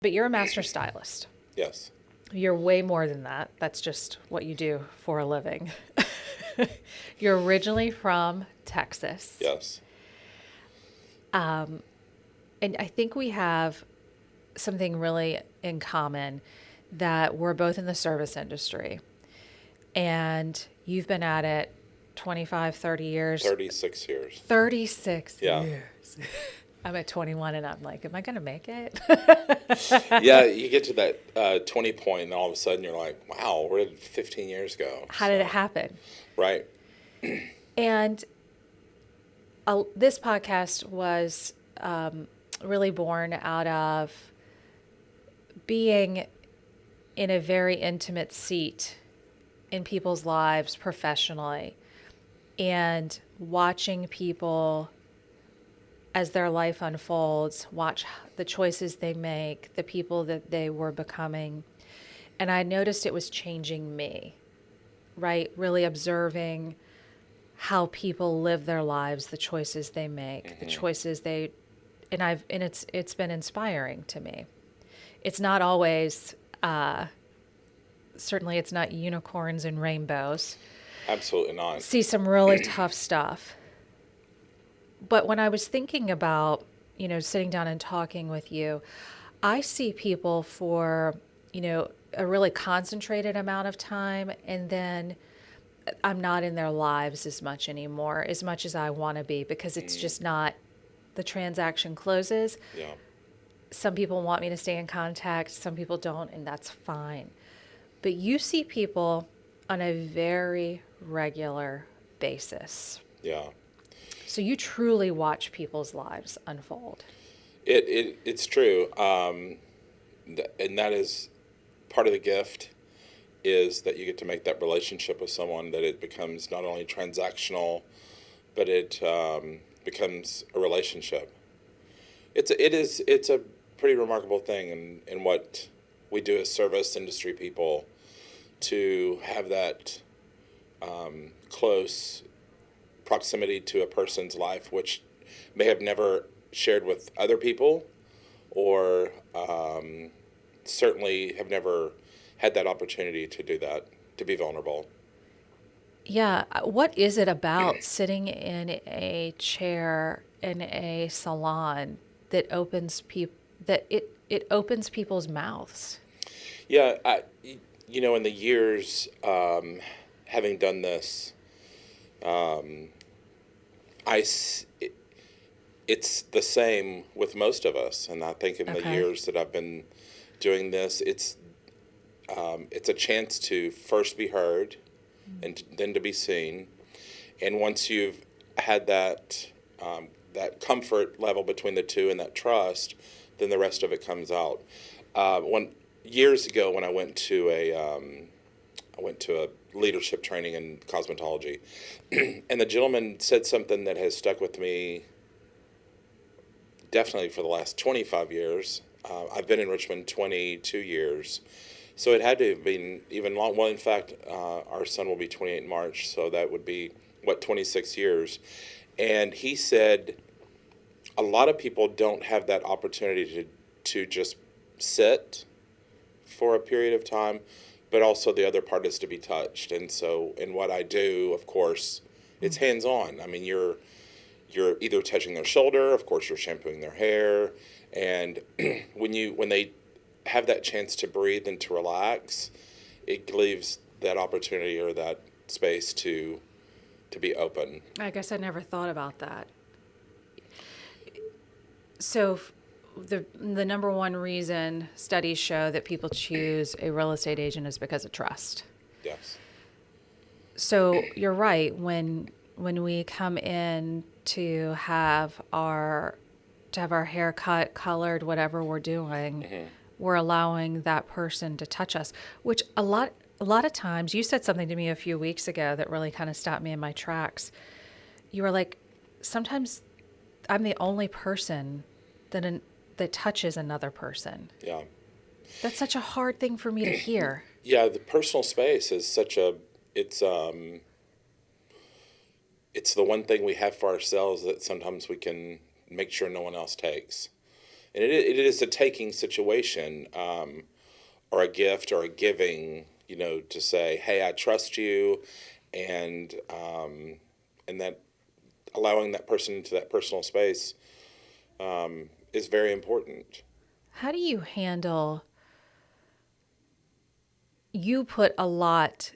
But you're a master stylist. Yes. You're way more than that. That's just what you do for a living. You're originally from Texas. Yes. And I think we have something really in common, that we're both in the service industry. And you've been at it 25, 30 years. 36 years. 36 Yeah. years. I'm at 21 and I'm like, am I going to make it? Yeah, you get to that 20 point and all of a sudden you're like, wow, where did 15 years go? How did it happen? Right. And this podcast was really born out of being in a very intimate seat in people's lives professionally, and watching people as their life unfolds, watch the choices they make, the people that they were becoming. And I noticed it was changing me, right? Really observing how people live their lives, the choices they make, the choices they, and it's been inspiring to me. It's not always, certainly it's not unicorns and rainbows. Absolutely not. See some really tough stuff. But when I was thinking about, sitting down and talking with you, I see people for, a really concentrated amount of time, and then I'm not in their lives as much anymore, as much as I want to be, because it's just not, the transaction closes. Yeah. Some people want me to stay in contact, some people don't, and that's fine. But you see people on a very regular basis. Yeah. So you truly watch people's lives unfold. It's true. And that is part of the gift, is that you get to make that relationship with someone, that it becomes not only transactional, but it becomes a relationship. It's a pretty remarkable thing in what we do as service industry people, to have that close proximity to a person's life, which may have never shared with other people, or certainly have never had that opportunity to do that, to be vulnerable. Yeah. What is it about sitting in a chair in a salon that opens it opens people's mouths? Yeah, in the years having done this, it's the same with most of us, and I think in the Okay. years that I've been doing this, it's a chance to first be heard, and then to be seen, and once you've had that comfort level between the two and that trust, then the rest of it comes out. When years ago, when I went to a leadership training in cosmetology, and the gentleman said something that has stuck with me definitely for the last 25 years. I've been in Richmond 22 years, so it had to have been even long. Well, in fact, our son will be 28 in March, so that would be, 26 years. And he said, a lot of people don't have that opportunity to just sit for a period of time, but also the other part is to be touched. And so in what I do, of course, it's hands-on. I mean, you're either touching their shoulder, of course you're shampooing their hair, and when they have that chance to breathe and to relax, it leaves that opportunity or that space to be open. I guess I never thought about that. So the number one reason studies show that people choose a real estate agent is because of trust. Yes. So you're right. When we come in to have our hair cut, colored, whatever we're doing, we're allowing that person to touch us. Which a lot of times, you said something to me a few weeks ago that really kind of stopped me in my tracks. You were like, sometimes I'm the only person that touches another person. Yeah. That's such a hard thing for me to hear. Yeah, the personal space is it's the one thing we have for ourselves that sometimes we can make sure no one else takes. And it is a taking situation, or a gift or a giving, to say, hey, I trust you, and that allowing that person into that personal space is very important. How do you handle, you put a lot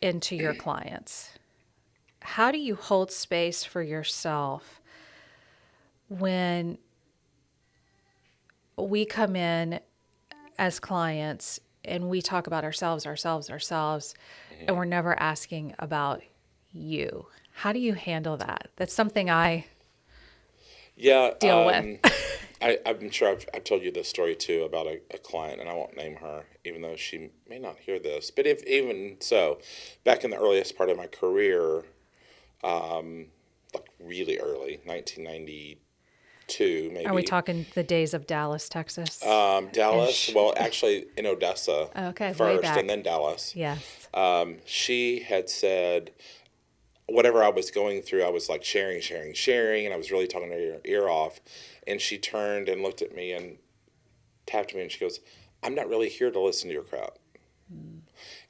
into your clients. How do you hold space for yourself when we come in as clients and we talk about ourselves, and we're never asking about you? How do you handle that? That's something I Yeah, deal with. I'm sure I've told you this story too about a client, and I won't name her, even though she may not hear this. But if even so, back in the earliest part of my career, like really early, 1992 Are we maybe, talking the days of Dallas, Texas? Dallas, Ish. well, actually in Odessa Okay, way first, and back. then Dallas. Yes. She had said, whatever I was going through, I was like sharing, and I was really talking her ear off. And she turned and looked at me and tapped me, and she goes, I'm not really here to listen to your crap.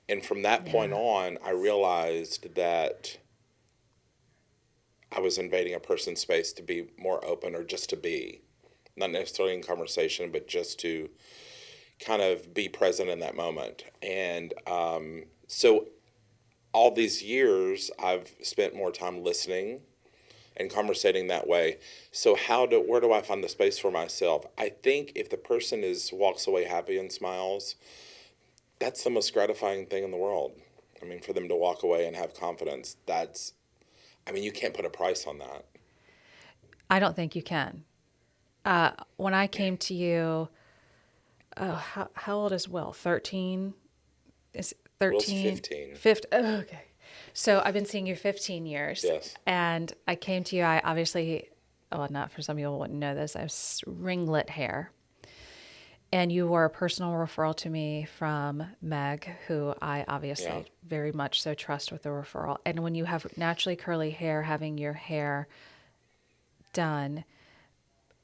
And from that point Yeah. on, I realized that I was invading a person's space to be more open, or just to be, not necessarily in conversation, but just to kind of be present in that moment. And so all these years, I've spent more time listening and conversating that way. So where do I find the space for myself? I think if the person walks away happy and smiles, that's the most gratifying thing in the world. I mean, for them to walk away and have confidence, you can't put a price on that. I don't think you can. When I came to you, oh, how old is Will? 13? Is Will's 13? 15. 15. Oh, okay. So I've been seeing you 15 years. Yes. And I came to you, I obviously, well, not for some people wouldn't know this, I have ringlet hair. And you were a personal referral to me from Meg, who I Yeah. obviously very much so trust with the referral. And when you have naturally curly hair, having your hair done,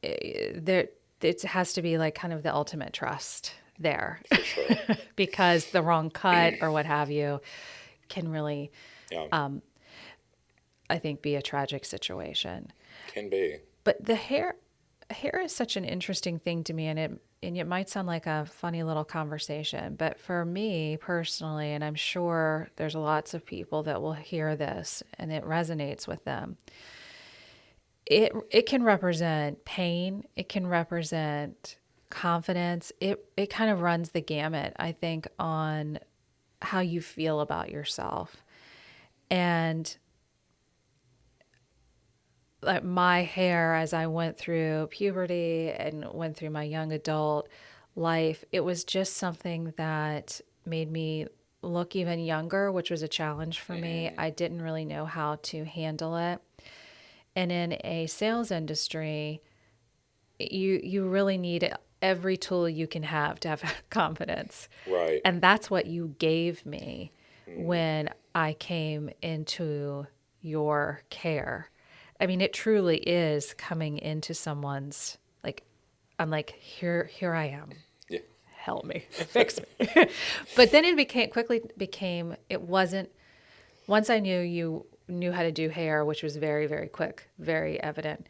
there it has to be like kind of the ultimate trust there, For sure. because the wrong cut or what have you can really, Yeah. I think, be a tragic situation. Can be. But the hair is such an interesting thing to me, and it might sound like a funny little conversation, but for me personally, and I'm sure there's lots of people that will hear this and it resonates with them. It can represent pain, it can represent confidence. It kind of runs the gamut, I think, on how you feel about yourself. And like my hair, as I went through puberty and went through my young adult life, it was just something that made me look even younger, which was a challenge for me. I didn't really know how to handle it. And in a sales industry, you really need every tool you can have to have confidence. Right. And that's what you gave me when I came into your care. I mean, it truly is coming into someone's, like, I'm like, here I am. Yeah. Help me, fix me. But then quickly became, it wasn't, once I knew you knew how to do hair, which was very, very quick, very evident,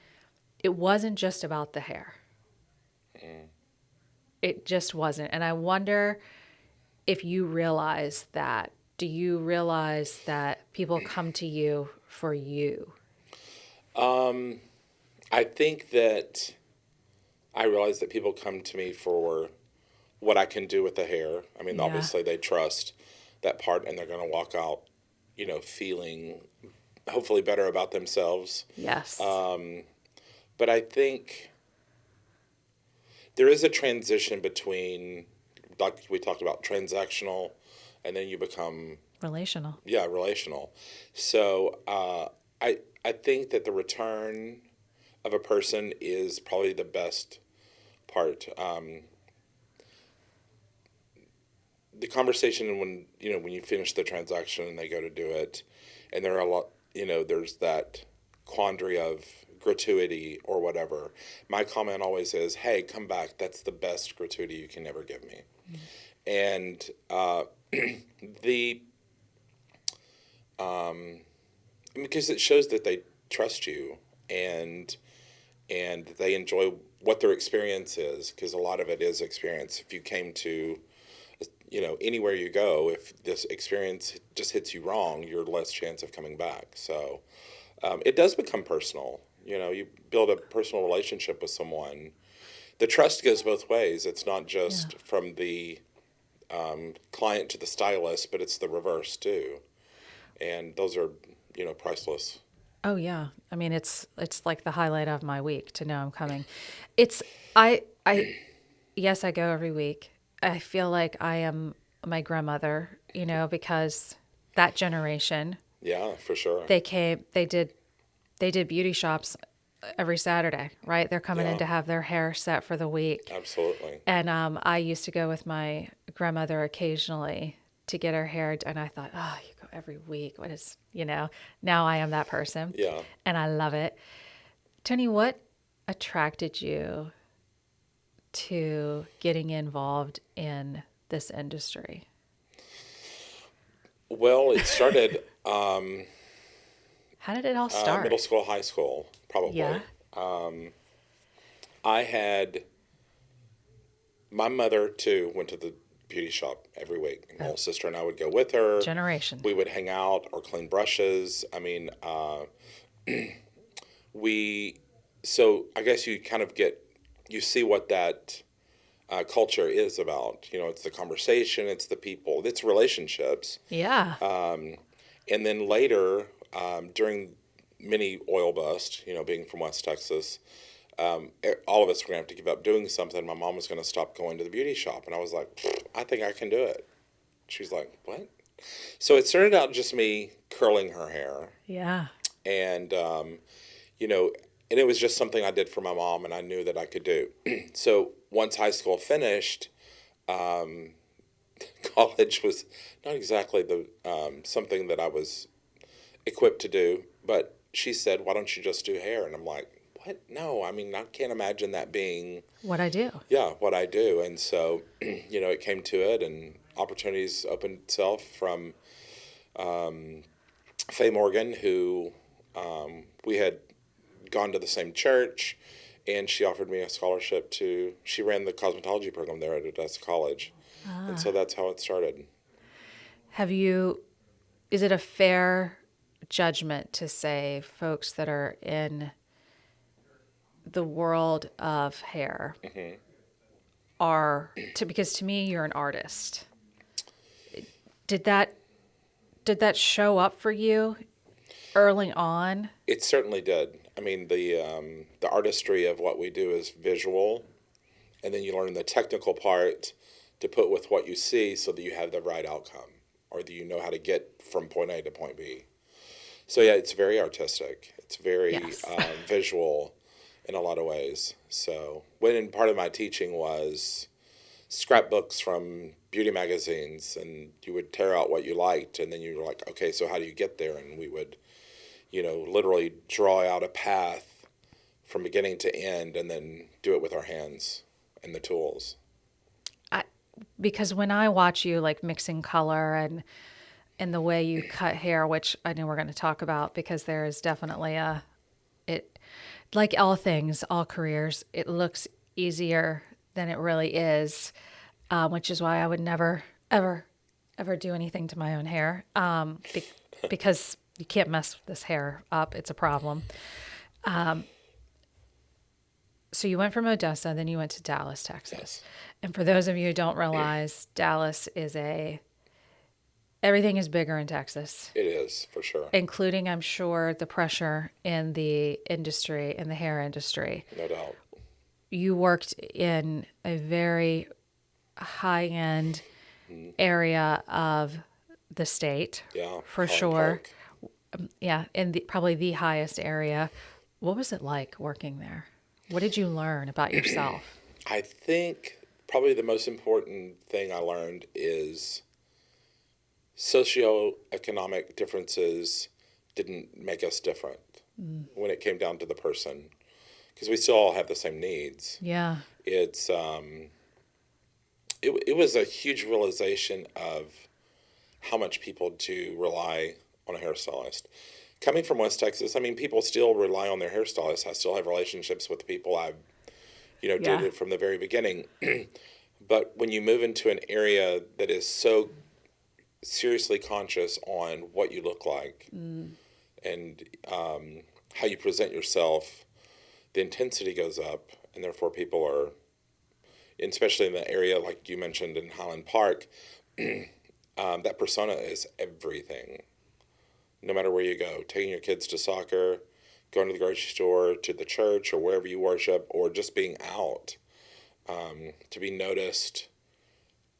it wasn't just about the hair. It just wasn't. And I wonder if you realize that. Do you realize that people come to you for you? I think that I realize that people come to me for what I can do with the hair. I mean, Yeah. obviously they trust that part, and they're going to walk out, feeling hopefully better about themselves. Yes. But I think there is a transition between, like we talked about, transactional, and then you become, Relational. yeah, relational. So I think that the return of a person is probably the best part. The conversation when you finish the transaction and they go to do it, and there are a lot, there's that quandary of, gratuity or whatever, my comment always is, "Hey, come back. That's the best gratuity you can ever give me." And the because it shows that they trust you, and they enjoy what their experience is, because a lot of it is experience. If you came to, anywhere you go, if this experience just hits you wrong, you're less chance of coming back. So it does become personal. You build a personal relationship with someone. The trust goes both ways. It's not Yeah. just from the client to the stylist, but it's the reverse too. And those are, priceless. Oh yeah. I mean, it's like the highlight of my week to know I'm coming. It's I yes, I go every week. I feel like I am my grandmother, because that generation, Yeah, for sure. they came, they did beauty shops every Saturday, right? They're coming in Yeah, to have their hair set for the week. absolutely. And I used to go with my grandmother occasionally to get her hair. And I thought, oh, you go every week. What is, now I am that person. Yeah. And I love it. Tony, what attracted you to getting involved in this industry? Well, it started How did it all middle start? school, high school, Yeah. probably. I had my mother too went to the beauty shop every week. My Oh, little sister and I would go with her. generation. We would hang out or clean brushes. I mean, we. So I guess you kind of you see what that culture is about. It's the conversation, it's the people, it's relationships. Yeah. And then later, during mini oil bust, being from West Texas, all of us were going to have to give up doing something. My mom was going to stop going to the beauty shop. And I was like, I think I can do it. She's like, what? So it started out just me curling her hair. Yeah. And, you know, and it was just something I did for my mom and I knew that I could do. So once high school finished, college was not exactly the something that I was equipped to do. But she said, "Why don't you just do hair?" And I'm like, "What? No, I mean, I can't imagine that being, What I do. yeah, what I do." And so, it came to it, and opportunities opened itself from Faye Morgan, who we had gone to the same church, and she offered me a scholarship to. She ran the cosmetology program there at Odessa College, and so that's how it started. Have you, is it a fair judgment to say folks that are in the world of hair are, because to me, you're an artist. Did that, did that show up for you early on? It certainly did. I mean, the artistry of what we do is visual, and then you learn the technical part to put with what you see so that you have the right outcome, or that you know how to get from point A to point B. So yeah, it's very artistic. It's very Yes. visual in a lot of ways. So when part of my teaching was scrapbooks from beauty magazines, and you would tear out what you liked, and then you were like, okay, so how do you get there? And we would, literally draw out a path from beginning to end, and then do it with our hands and the tools. I, because when I watch you like mixing color and the way you cut hair, which I know we're going to talk about, because there is definitely it, like all things, all careers, it looks easier than it really is, which is why I would never, ever, ever do anything to my own hair, because you can't mess this hair up. It's a problem. So you went from Odessa, then you went to Dallas, Texas. Yes, And for those of you who don't realize, Dallas is everything is bigger in Texas, it is for sure. including, I'm sure, the pressure in the industry, in the hair industry. No doubt. You worked in a very high end area of the state, Yeah, for Holland sure. Park. Yeah, in probably the highest area. What was it like working there? What did you learn about yourself? I think probably the most important thing I learned is socioeconomic differences didn't make us different. when it came down to the person, because we still all have the same needs. Yeah. It's it was a huge realization of how much people do rely on a hairstylist. Coming from West Texas, I mean, people still rely on their hairstylist. I still have relationships with the people I, did Yeah. it from the very beginning. But when you move into an area that is so seriously conscious on what you look like and how you present yourself, the intensity goes up, and therefore people are, and especially in the area like you mentioned in Highland Park, that persona is everything. No matter where you go, taking your kids to soccer, going to the grocery store, to the church, or wherever you worship, or just being out, to be noticed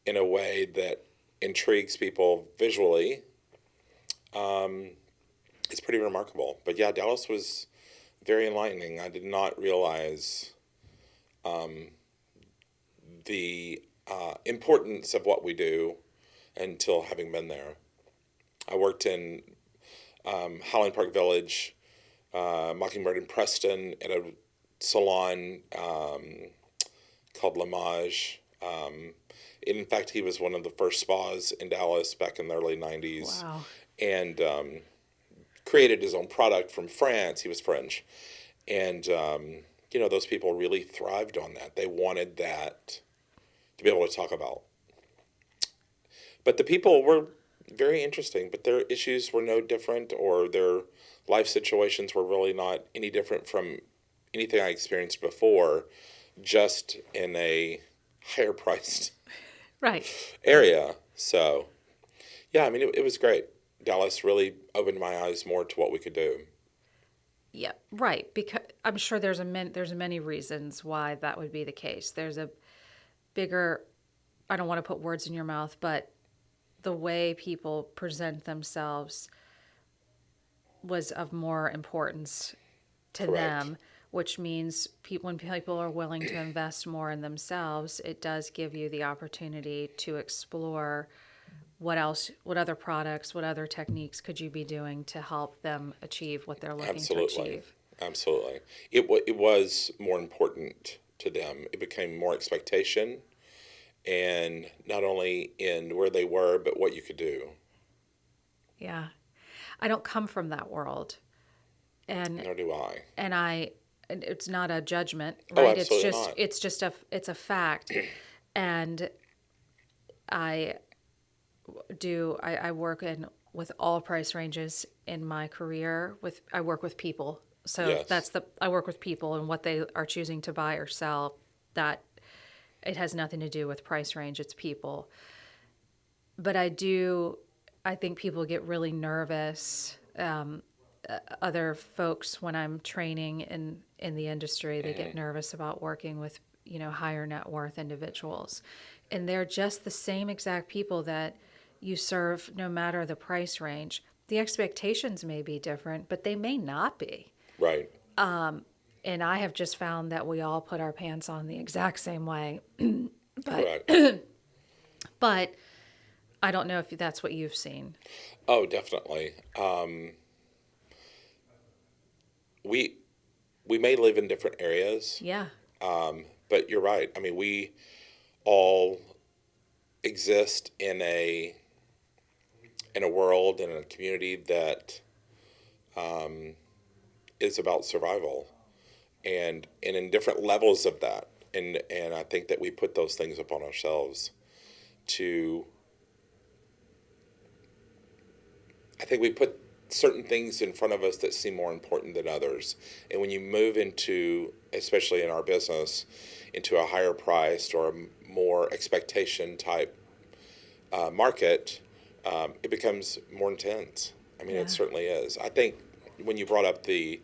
in a way that intrigues people visually, it's pretty remarkable. But yeah, Dallas was very enlightening. I did not realize the importance of what we do until having been there. I worked in Highland Park Village, Mockingbird in Preston, at a salon called Lamage. In fact, he was one of the first spas in Dallas back in the early 90s. Wow. And created his own product from France. He was French. And, those people really thrived on that. They wanted that to be able to talk about. But the people were very interesting, but their issues were no different, or their life situations were really not any different from anything I experienced before, just in a higher priced Right. area. So, yeah, I mean, it was great. Dallas really opened my eyes more to what we could do. Yeah, right. Because I'm sure there's many reasons why that would be the case. There's a bigger, I don't want to put words in your mouth, but the way people present themselves was of more importance to Correct. them, which means when people are willing to invest more in themselves, it does give you the opportunity to explore what else, what other products, what other techniques could you be doing to help them achieve what they're looking to Absolutely. achieve. Absolutely. It was more important to them. It became more expectation, and not only in where they were, but what you could do. Yeah. I don't come from that world. And Nor do I. and it's not a judgment, Oh, right? absolutely not. It's a fact. And I I work in with all price ranges in my career. I work with people. So Yes. I work with people and what they are choosing to buy or sell. That it has nothing to do with price range, it's people. But I think people get really nervous. Other folks, when I'm training in the industry, they get nervous about working with, higher net worth individuals. And they're just the same exact people that you serve no matter the price range. The expectations may be different, but they may not be. Right. And I have just found that we all put our pants on the exact same way. But Correct. but I don't know if that's what you've seen. Oh, definitely. We we may live in different areas, Yeah. but you're right. I mean, we all exist in a world, in a community that is about survival, and in different levels of that. And I think that we put those things upon ourselves to. I think we put certain things in front of us that seem more important than others. And when you move into, especially in our business, into a higher priced or a more expectation type market, it becomes more intense. I mean, it Yeah. certainly is. I think when you brought up the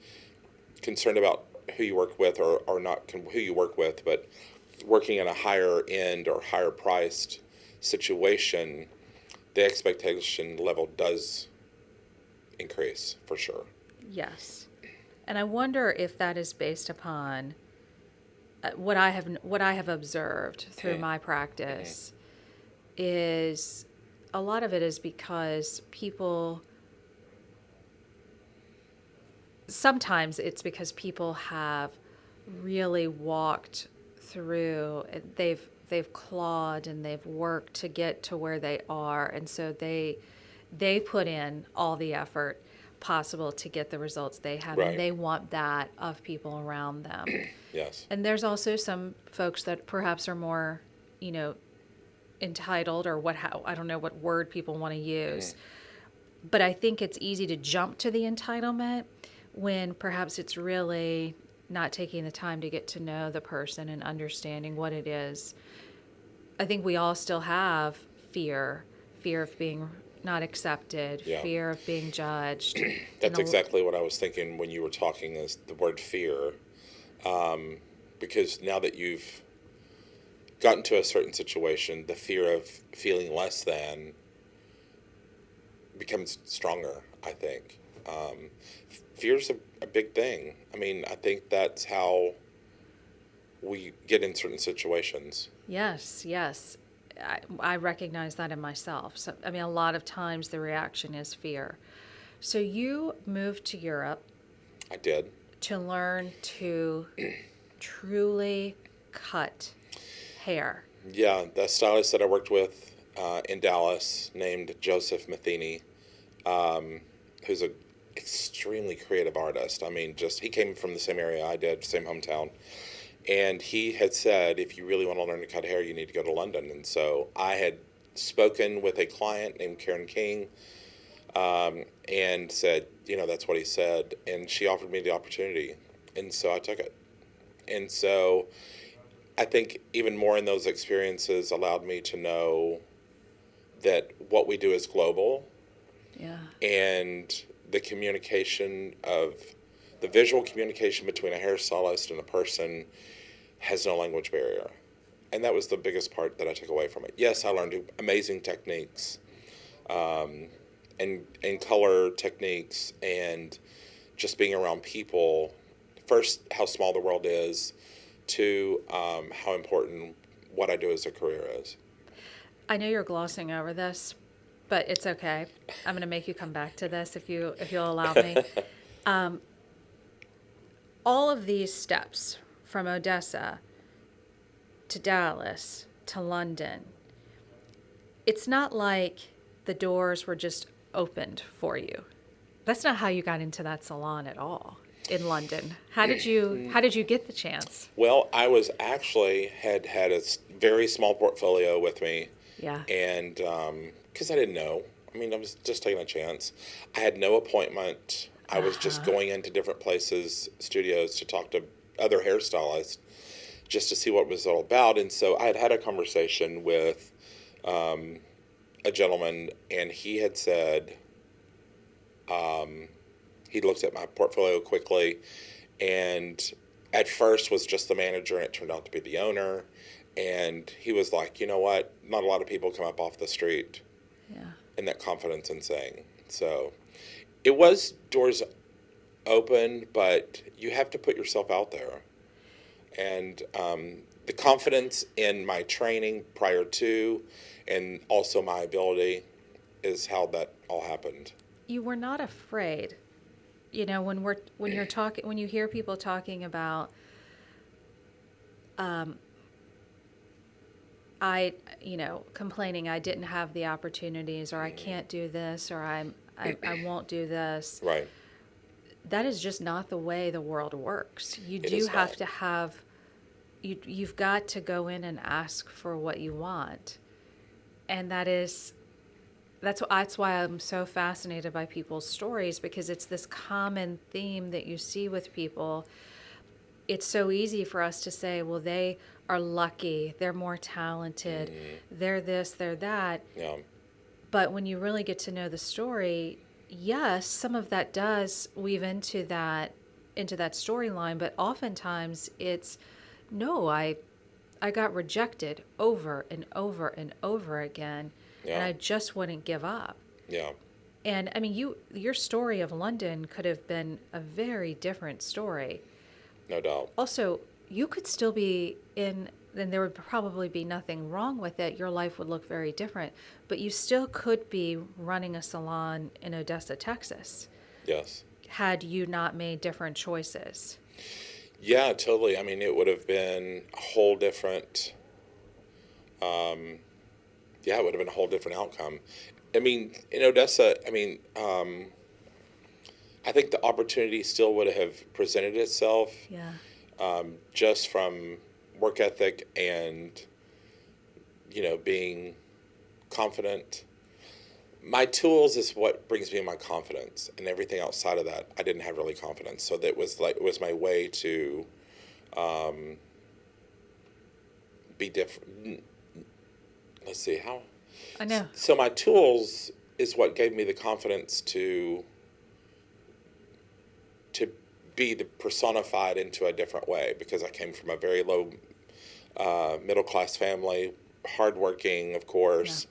concern about who you work with, or not who you work with, but working in a higher end or higher priced situation, the expectation level does increase for sure. Yes. And I wonder if that is based upon what I have observed through Mm-hmm. my practice is a lot of it is because people sometimes it's because people have really walked through, they've clawed and they've worked to get to where they are, and so they put in all the effort possible to get the results they have, and Right. they want that of people around them. Yes. And there's also some folks that perhaps are more, entitled, or I don't know what word people want to use. But I think it's easy to jump to the entitlement when perhaps it's really not taking the time to get to know the person and understanding what it is. I think we all still have fear of being not accepted, Yeah. fear of being judged. That's exactly what I was thinking when you were talking, is the word fear. Because now that you've gotten to a certain situation, the fear of feeling less than becomes stronger, I think. Fear's a big thing. I mean, I think that's how we get in certain situations. Yes, yes. I recognize that in myself. So, I mean, a lot of times the reaction is fear. So you moved to Europe I did. to learn to truly cut hair. Yeah, the stylist that I worked with in Dallas, named Joseph Matheny, who's a extremely creative artist. I mean, just he came from the same area I did, same hometown. And he had said, if you really want to learn to cut hair, you need to go to London. And so I had spoken with a client named Karen King, and said, that's what he said. And she offered me the opportunity. And so I took it. And so I think even more in those experiences allowed me to know that what we do is global, Yeah. and the visual communication between a hairstylist and a person has no language barrier. And that was the biggest part that I took away from it. Yes, I learned amazing techniques, and color techniques, and just being around people. First, how small the world is, to how important what I do as a career is. I know you're glossing over this, but it's okay. I'm going to make you come back to this if you'll allow me. All of these steps from Odessa to Dallas to London, it's not like the doors were just opened for you. That's not how you got into that salon at all in London. How did you get the chance? Well, I was actually had a very small portfolio with me, Yeah. and because I didn't know, I mean, I was just taking a chance. I had no appointment. I was just going into different places, studios, to talk to other hairstylists, just to see what it was all about. And so I had a conversation with a gentleman, and he had said, he looked at my portfolio quickly, and at first was just the manager, and it turned out to be the owner. And he was like, you know what? Not a lot of people come up off the street Yeah. in that confidence in saying. So it was doors open, but you have to put yourself out there. And the confidence in my training prior to, and also my ability, is how that all happened. You were not afraid. When you hear people talking about complaining I didn't have the opportunities, or I can't do this, or I won't do this. Right. That is just not the way the world works. You It do is have not. to have you've got to go in and ask for what you want. And that's why I'm so fascinated by people's stories, because it's this common theme that you see with people. It's so easy for us to say, well, they are lucky, they're more talented, they're this, they're that. Yeah. But when you really get to know the story, yes, some of that does weave into that storyline, but oftentimes it's no, I got rejected over and over and over again, and Yeah. I just wouldn't give up. Yeah. And I mean, your story of London could have been a very different story. No doubt. Also, you could still be in, and there would probably be nothing wrong with it. Your life would look very different, but you still could be running a salon in Odessa, Texas. Yes. had you not made different choices. Yeah, totally. I mean, it would have been a whole different, yeah, it would have been a whole different outcome. I mean, in Odessa, I think the opportunity still would have presented itself, Yeah. just from work ethic and, being confident. My tools is what brings me my confidence, and everything outside of that, I didn't have really confidence. So that was like, it was my way to be different. Let's see how. I know. So my tools is what gave me the confidence to be the personified into a different way, because I came from a very low middle class family, hardworking, of course.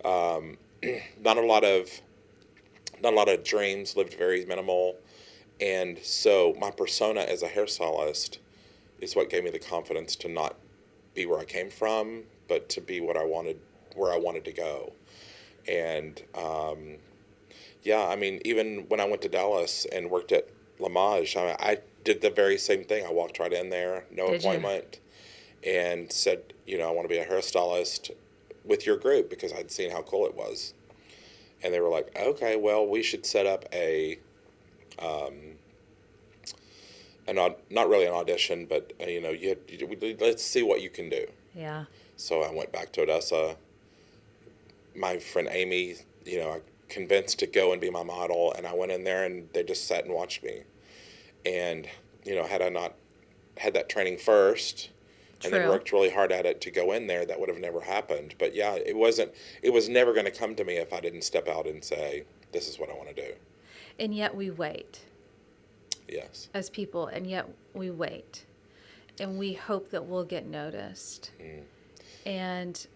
Not a lot of dreams, lived very minimal, and so my persona as a hairstylist is what gave me the confidence to not be where I came from, but to be what I wanted, where I wanted to go. And yeah, I mean, even when I went to Dallas and worked at Lamage, I did the very same thing. I walked right in there, no Did you? appointment, and said, I want to be a hairstylist with your group, because I'd seen how cool it was. And they were like, okay, well, we should set up not really an audition, but let's see what you can do. Yeah. So I went back to Odessa. My friend Amy, I convinced to go and be my model, and I went in there, and they just sat and watched me. And had I not had that training first, and then True. worked really hard at it to go in there, that would have never happened. But yeah, it was never going to come to me if I didn't step out and say, this is what I want to do. And yet we wait Yes. as people, and yet we wait. And we hope that we'll get noticed. And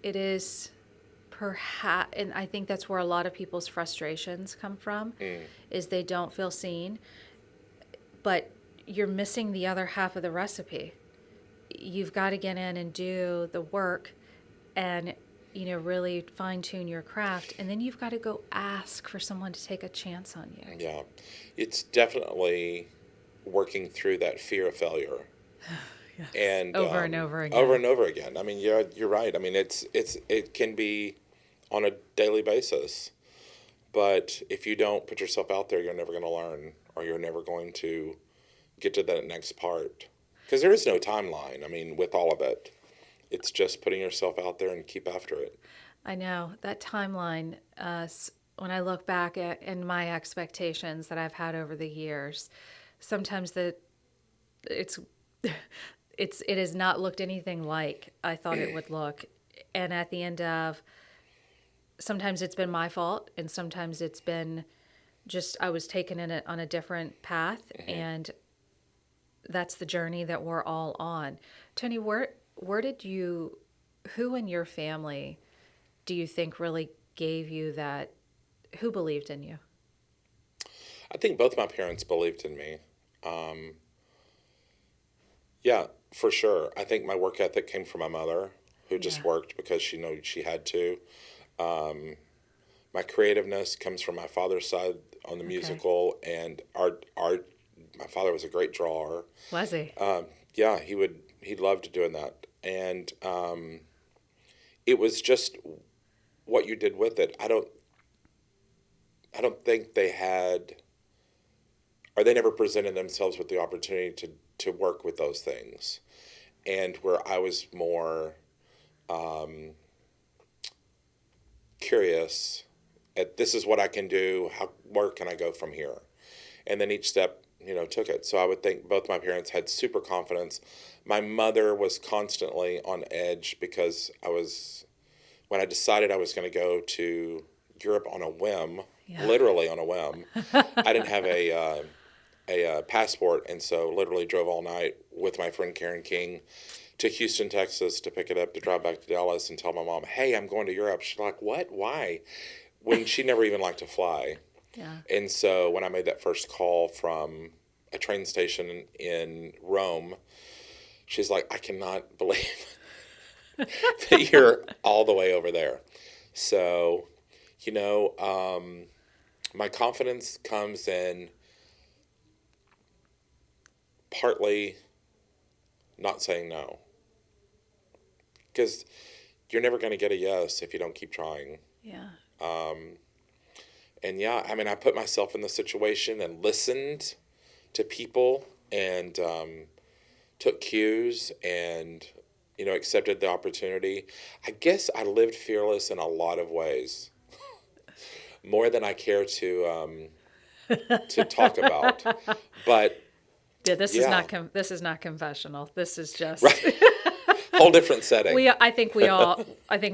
it is perhaps, and I think that's where a lot of people's frustrations come from, is they don't feel seen. But you're missing the other half of the recipe. You've got to get in and do the work and, really fine tune your craft. And then you've got to go ask for someone to take a chance on you. Yeah. It's definitely working through that fear of failure. Yes. And Over and over again. Over and over again. I mean, you're right. I mean, it can be on a daily basis. But if you don't put yourself out there, you're never going to learn, or you're never going to get to that next part. Because there is no timeline, I mean, with all of it. It's just putting yourself out there and keep after it. I know. That timeline, when I look back at in my expectations that I've had over the years, sometimes it has not looked anything like I thought it would look. And at the end of, sometimes it's been my fault, and sometimes it's been just I was taken in it on a different path, and that's the journey that we're all on. Tony, where did you, who in your family do you think really gave you that, who believed in you? I think both my parents believed in me. Yeah, for sure. I think my work ethic came from my mother, who just Yeah. worked because she had to. My creativeness comes from my father's side on the musical, and my father was a great drawer. Was he? Yeah, he loved doing that, and it was just what you did with it. I don't think they had, or they never presented themselves with the opportunity to work with those things, and where I was more curious at, this is what I can do, where can I go from here, and then each step took it. So I would think both my parents had super confidence. My mother was constantly on edge, because when I decided I was going to go to Europe on a whim, Yeah. literally on a whim, I didn't have a passport, and so literally drove all night with my friend Karen King to Houston, Texas, to pick it up, to drive back to Dallas and tell my mom, hey, I'm going to Europe. She's like, what? Why? When she never even liked to fly. Yeah. And so when I made that first call from a train station in Rome, she's like, I cannot believe that you're all the way over there. So, My confidence comes in partly not saying no. Because you're never going to get a yes if you don't keep trying. Yeah. And yeah, I mean, I put myself in the situation and listened to people and took cues and, accepted the opportunity. I guess I lived fearless in a lot of ways, more than I care to talk about. But Yeah, yeah, this is not confessional. This is just right. Whole different setting. I think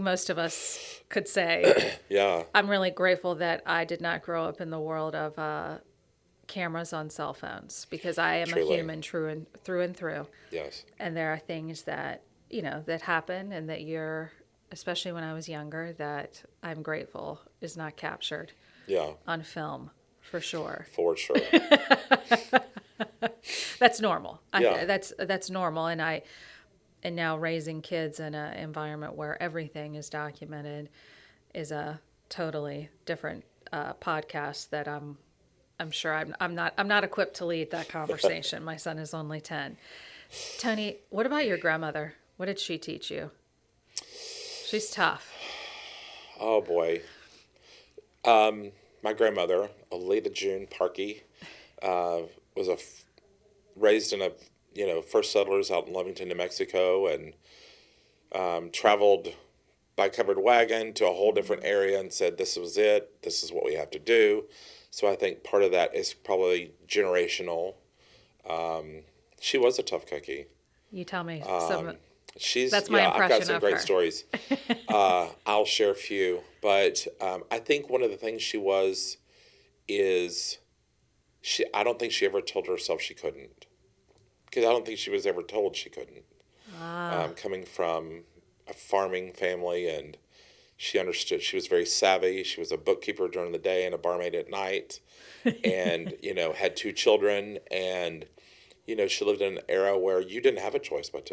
most of us could say Yeah, I'm really grateful that I did not grow up in the world of cameras on cell phones because I am a truly. human through and through. Yes. And there are things that, that happen and that especially when I was younger, that I'm grateful is not captured Yeah, on film for sure. for sure. That's normal. Yeah, That's normal. And now raising kids in an environment where everything is documented is a totally different podcast that I'm sure I'm not equipped to lead that conversation. My son is only 10. Tony, what about your grandmother? What did she teach you? She's tough. oh boy. My grandmother, Alita June Parkey, was raised in first settlers out in Lovington, New Mexico, and traveled by covered wagon to a whole different area and said, this was it. This is what we have to do. So I think part of that is probably generational. She was a tough cookie. You tell me some. She's, That's my yeah, I've got impression some of great her. stories. I'll share a few, but I think one of the things she was is I don't think she ever told herself she couldn't, because I don't think she was ever told she couldn't. Coming from a farming family, and she understood. She was very savvy. She was a bookkeeper during the day and a barmaid at night, and had two children, and she lived in an era where you didn't have a choice but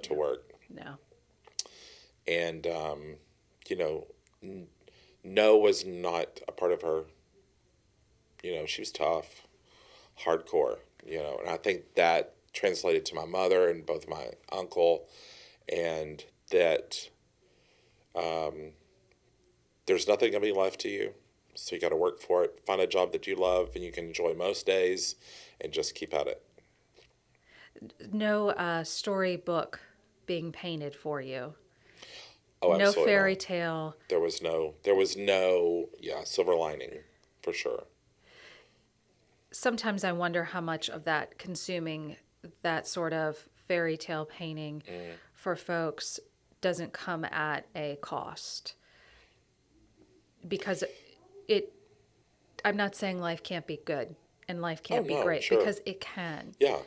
to work. No. And no was not a part of her. She was tough, hardcore. And I think that translated to my mother and both my uncle, and that there's nothing gonna be left to you, so you got to work for it. Find a job that you love and you can enjoy most days, and just keep at it. No storybook being painted for you. Oh, No absolutely fairy not. tale. There was no silver lining, for sure. Sometimes I wonder how much of that consuming that sort of fairy tale painting for folks doesn't come at a cost. Because it I'm not saying life can't be good and life Oh can't be no, great sure. because it can. Yeah.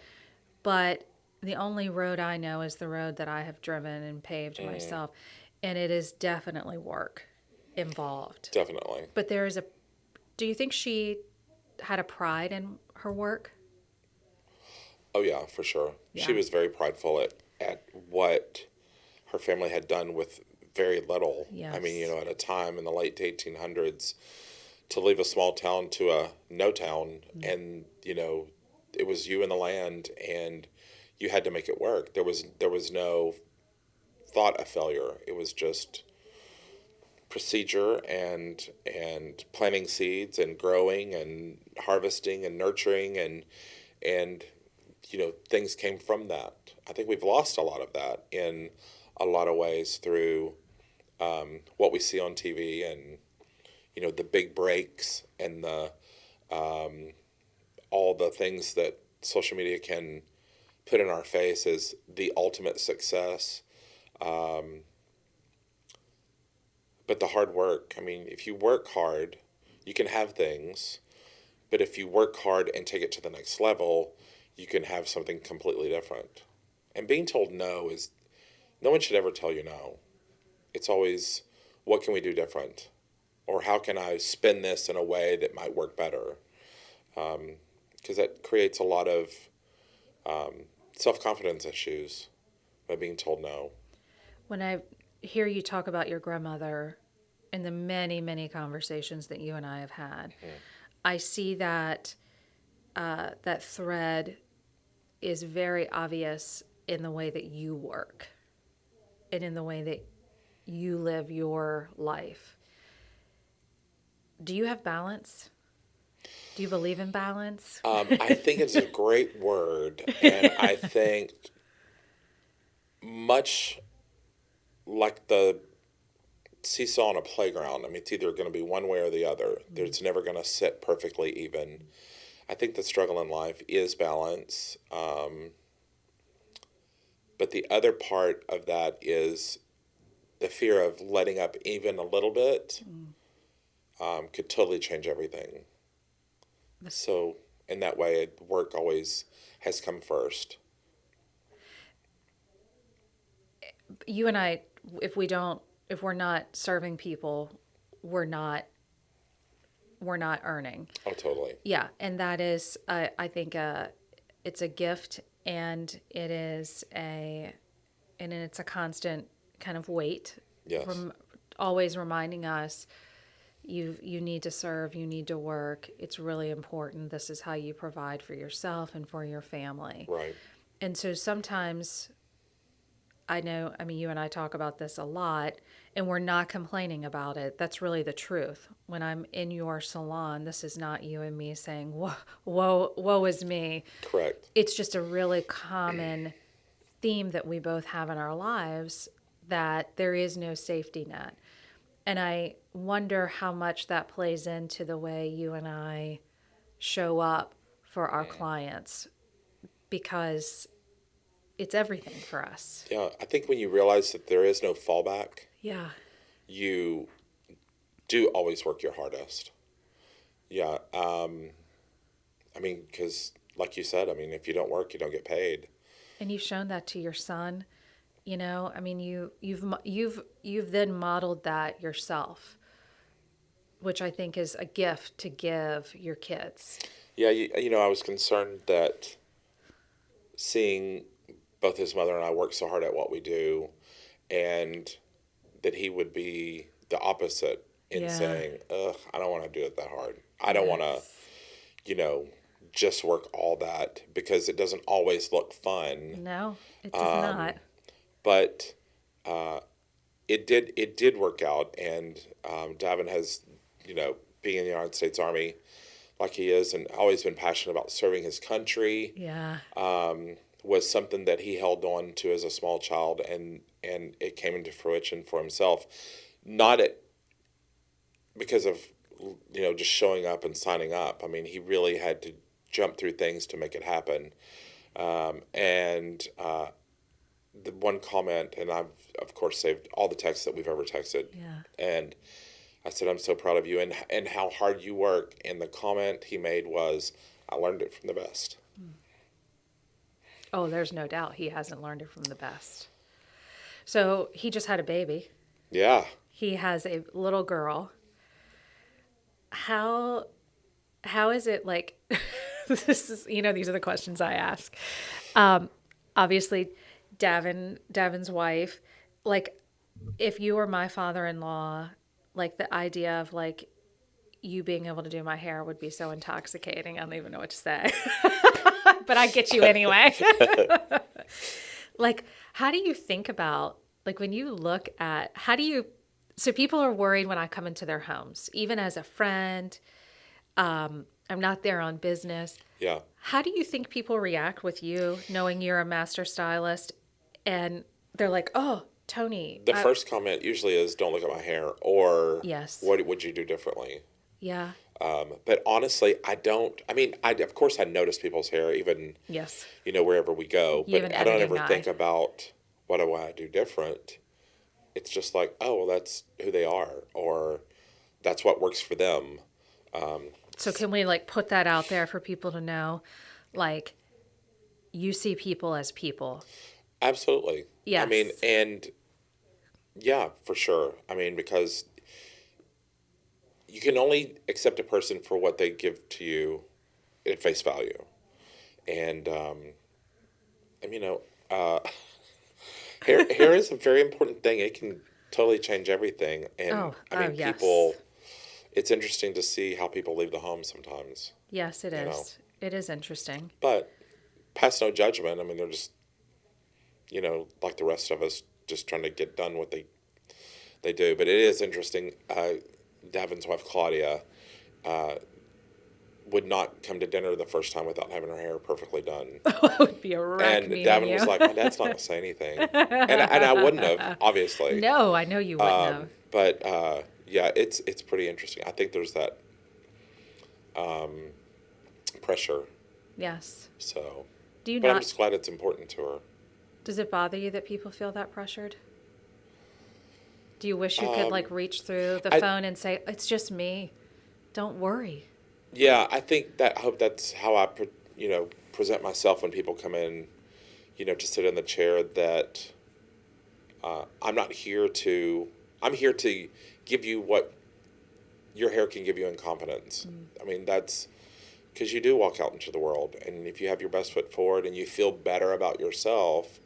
But the only road I know is the road that I have driven and paved myself. And it is definitely work involved. Definitely. But do you think she had a pride in her work? Oh yeah, for sure. She Yeah. was very prideful at what her family had done with very little. I mean, Yes. at a time in the late 1800s, to leave a small town to a no town, and it was you and the land, and you had to make it work. There was no thought of failure. It was just procedure and planting seeds and growing and harvesting and nurturing, and things came from that. I think we've lost a lot of that in a lot of ways through what we see on TV, and the big breaks and the all the things that social media can put in our face as the ultimate success. But the hard work, I mean, if you work hard, you can have things. But if you work hard and take it to the next level, you can have something completely different. And being told no one should ever tell you no. It's always, what can we do different? Or how can I spin this in a way that might work better? Because that creates a lot of self-confidence issues by being told no. When I hear you talk about your grandmother, in the many, many conversations that you and I have had, I see that that thread is very obvious in the way that you work and in the way that you live your life. Do you have balance? Do you believe in balance? I think it's a great word, and I think much like the seesaw on a playground. I mean, it's either going to be one way or the other. It's never going to sit perfectly even. I think the struggle in life is balance. But the other part of that is the fear of letting up even a little bit could totally change everything. So in that way, work always has come first. You and I, if we're not serving people, we're not earning. Oh, totally. Yeah, and that is, I think, it's a gift, and it's a constant kind of weight. Yes. Always reminding us, you need to serve, you need to work. It's really important. This is how you provide for yourself and for your family. Right. And so sometimes, I mean, you and I talk about this a lot, and we're not complaining about it. That's really the truth. When I'm in your salon, this is not you and me saying, woe is me. Correct. It's just a really common theme that we both have in our lives, that there is no safety net. And I wonder how much that plays into the way you and I show up for our clients, because it's everything for us. Yeah, I think when you realize that there is no fallback, Yeah. you do always work your hardest. Yeah. I mean, because like you said, I mean, if you don't work, you don't get paid. And you've shown that to your son. I mean, you've then modeled that yourself, which I think is a gift to give your kids. Yeah, I was concerned that seeing both his mother and I work so hard at what we do, and that he would be the opposite in saying, ugh, I don't want to do it that hard. I don't want to, just work all that, because it doesn't always look fun. No, it does not. But it did work out, and Davin has, being in the United States Army like he is, and always been passionate about serving his country. Yeah. Was something that he held on to as a small child, and it came into fruition for himself, because of just showing up and signing up. I mean, he really had to jump through things to make it happen. And the one comment, and I've of course saved all the texts that we've ever texted. Yeah. And I said, I'm so proud of you and how hard you work. And the comment he made was, I learned it from the best. Oh, there's no doubt he hasn't learned it from the best. So he just had a baby. Yeah. He has a little girl. How is it like, this is, these are the questions I ask. Obviously, Davin's wife, like, if you were my father-in-law, like, the idea of, like, you being able to do my hair would be so intoxicating. I don't even know what to say. But I get you anyway. Like, how do you think about, like, when you look at, so people are worried when I come into their homes, even as a friend, I'm not there on business. Yeah. How do you think people react with you, knowing you're a master stylist, and they're like, oh, Tony. The first comment usually is, don't look at my hair, or Yes. What would you do differently? Yeah. But honestly, of course I notice people's hair, even, Yes. Wherever we go, You have but an I don't editing ever eye. think about what do I do different. It's just like, oh, well, that's who they are, or that's what works for them. So can we, like, put that out there for people to know, like, you see people as people? Absolutely. Yes. I mean, and yeah, for sure. I mean, because you can only accept a person for what they give to you at face value. And hair is a very important thing. It can totally change everything. And Oh, I oh mean, yes. people, it's interesting to see how people leave the home sometimes, Yes, it you know. is. It is interesting. But pass no judgment. I mean, they're just, like the rest of us, just trying to get done what they do. But it is interesting. Davin's wife, Claudia, would not come to dinner the first time without having her hair perfectly done. It would be a wreck And meeting Davin was you. like, my dad's not going to say anything. And I wouldn't have, obviously. No, I know you wouldn't have. But yeah, it's pretty interesting. I think there's that pressure. Yes. So, Do you but I'm not, just glad it's important to her. does it bother you that people feel that pressured? Do you wish you could Um, like reach through the I phone and say, it's just me. Don't worry. Yeah, I think that I hope that's how I present myself when people come in, to sit in the chair. That I'm not here to. I'm here to give you what your hair can give you in confidence. I mean, that's because you do walk out into the world, and if you have your best foot forward and you feel better about yourself,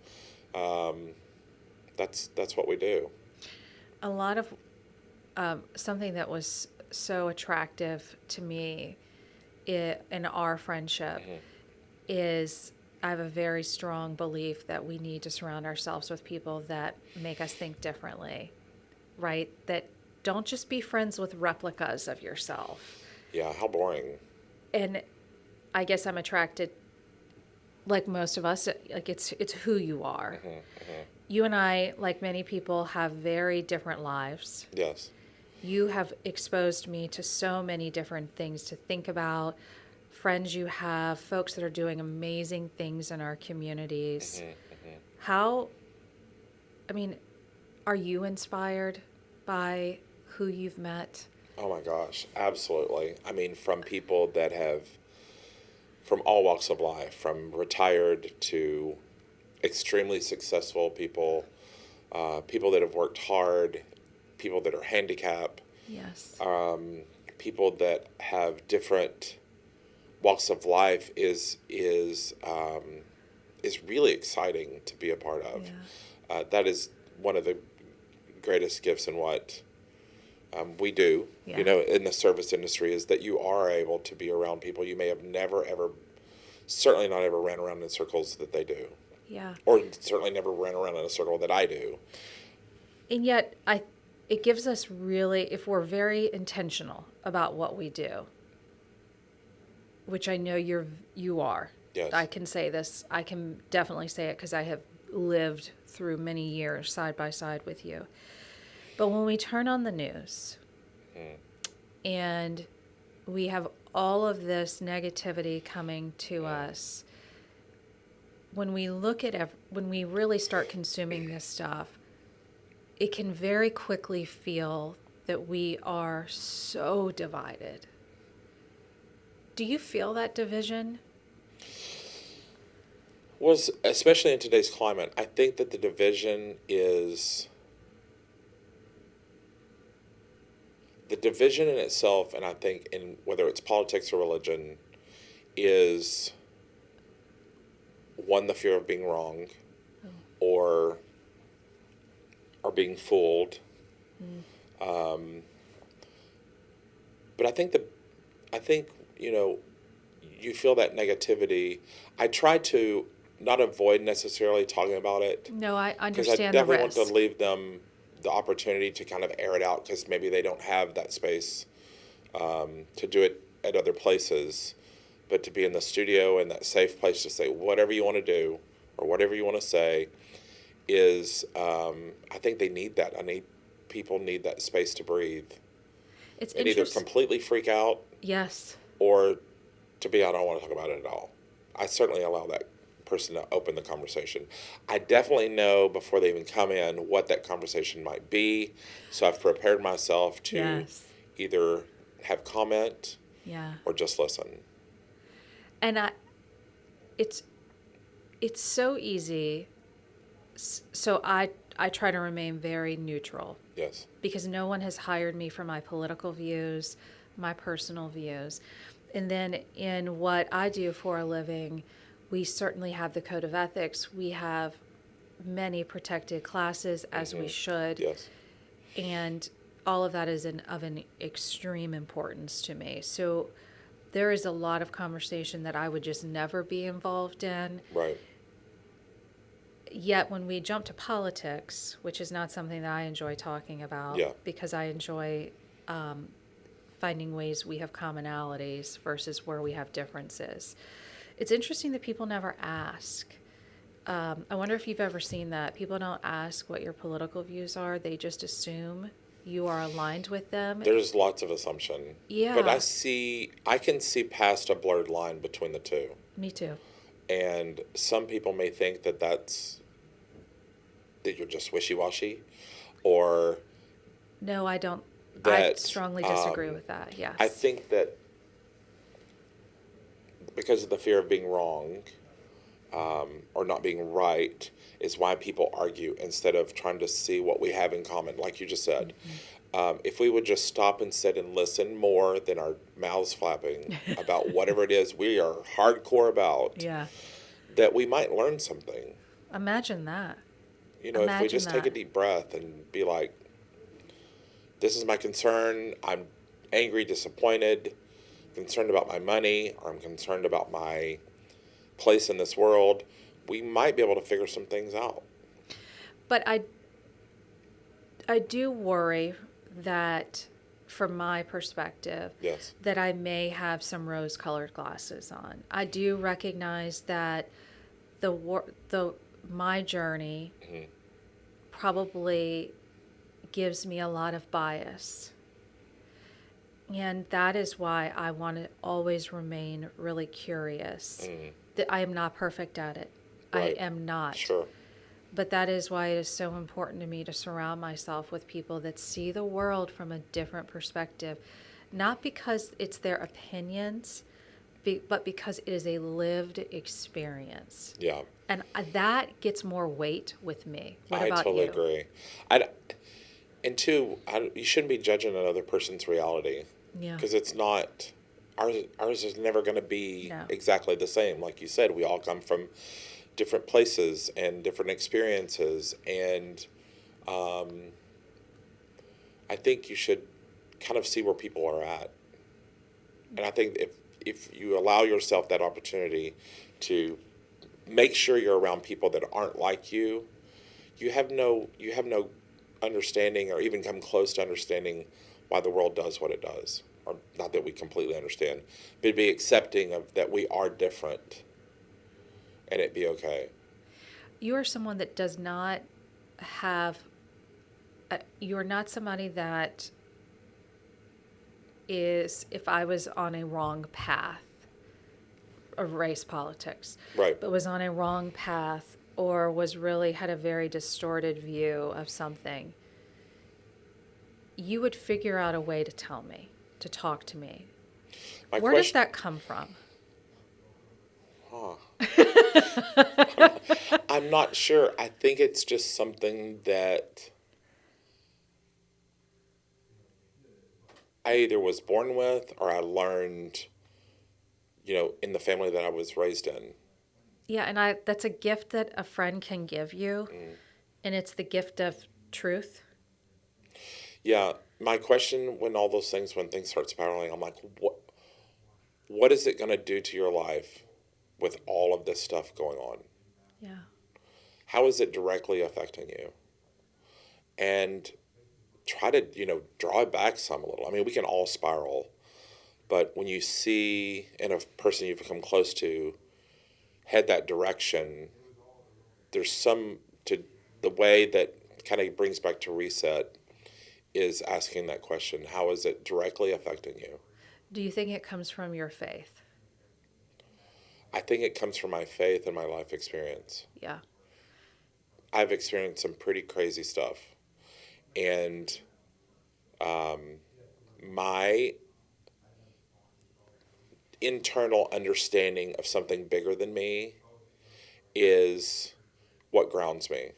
that's what we do. A lot of something that was so attractive to me in our friendship is I have a very strong belief that we need to surround ourselves with people that make us think differently, right? That don't just be friends with replicas of yourself. Yeah, how boring. And I guess I'm attracted, like most of us, like it's who you are. You and I, like many people, have very different lives. Yes. You have exposed me to so many different things to think about, friends you have, folks that are doing amazing things in our communities. How, I mean, are you inspired by who you've met? Oh my gosh, absolutely. I mean, from people that have, from all walks of life, from retired to extremely successful people, people that have worked hard, people that are handicapped, Yes. people that have different walks of life is really exciting to be a part of. Yeah. That is one of the greatest gifts in what we do, Yeah. in the service industry, is that you are able to be around people you may have never, ever, certainly not ever ran around in circles that they do, Yeah. or certainly never ran around in a circle that I do. And yet, it gives us really, if we're very intentional about what we do, which I know you are. Yes. I can say this. I can definitely say it because I have lived through many years side by side with you. But when we turn on the news and we have all of this negativity coming to us, when we look at when we really start consuming this stuff, it can very quickly feel that we are so divided. Do you feel that division? Was especially in today's climate, I think that the division is the division in itself, and I think in whether it's politics or religion, is one, the fear of being wrong, or being fooled. But I think you feel that negativity. I try to not avoid necessarily talking about it, No, I because I understand the definitely want risk. to leave them the opportunity to kind of air it out, because maybe they don't have that space to do it at other places. But to be in the studio and that safe place to say whatever you want to do or whatever you want to say is, I think they need that. People need that space to breathe It's and either interesting. completely freak out Yes. or to be, I don't want to talk about it at all. I certainly allow that person to open the conversation. I definitely know before they even come in what that conversation might be. So I've prepared myself to Yes. either have comment Yeah. or just listen. And it's so easy. So I try to remain very neutral Yes. because no one has hired me for my political views, my personal views. And then in what I do for a living, we certainly have the code of ethics. We have many protected classes, as we should. Yes. And all of that is of an extreme importance to me. So there is a lot of conversation that I would just never be involved in. Right. Yet when we jump to politics, which is not something that I enjoy talking about, Yeah. because I enjoy finding ways we have commonalities versus where we have differences. It's interesting that people never ask. I wonder if you've ever seen that. People don't ask what your political views are. They just assume you are aligned with them. There's lots of assumption. Yeah. But I can see past a blurred line between the two. Me too. And some people may think that you're just wishy-washy, or No, I don't. I that strongly disagree with that. Yes. I think that because of the fear of being wrong, or not being right, is why people argue instead of trying to see what we have in common, like you just said. If we would just stop and sit and listen more than our mouths flapping about whatever it is we are hardcore about, Yeah. that we might learn something. Imagine that. If we Imagine just take a that. deep breath and be like, this is my concern, I'm angry, disappointed, concerned about my money, or I'm concerned about my place in this world, we might be able to figure some things out. But I do worry that, from my perspective, Yes. that I may have some rose-colored glasses on. I do recognize that my journey probably gives me a lot of bias. And that is why I want to always remain really curious. That I am not perfect at it. Right. I am not. Sure. But that is why it is so important to me to surround myself with people that see the world from a different perspective. Not because it's their opinions, but because it is a lived experience. Yeah. And that gets more weight with me. What I about totally you? agree. And two, you shouldn't be judging another person's reality. Yeah. Because it's not, ours is never going to be No. exactly the same. Like you said, we all come from different places and different experiences. And I think you should kind of see where people are at. And I think if you allow yourself that opportunity to make sure you're around people that aren't like you, you have no understanding or even come close to understanding why the world does what it does. Or not that we completely understand, but be accepting of that we are different and it be okay. You are someone that does not have, you are not somebody that is, if I was on a wrong path of race politics, Right. but was on a wrong path or had a very distorted view of something, you would figure out a way to tell me, to talk to me. Where does that come from? I'm not sure. I think it's just something that I either was born with or I learned, in the family that I was raised in. Yeah, and that's a gift that a friend can give you, and it's the gift of truth. Yeah, my question when things start spiraling, I'm like, what is it going to do to your life with all of this stuff going on? Yeah. How is it directly affecting you? And try to, draw it back some a little. I mean, we can all spiral, but when you see in a person you've become close to head that direction, there's the way that kind of brings back to reset is asking that question. How is it directly affecting you? Do you think it comes from your faith? I think it comes from my faith and my life experience. Yeah. I've experienced some pretty crazy stuff. And my internal understanding of something bigger than me is what grounds me.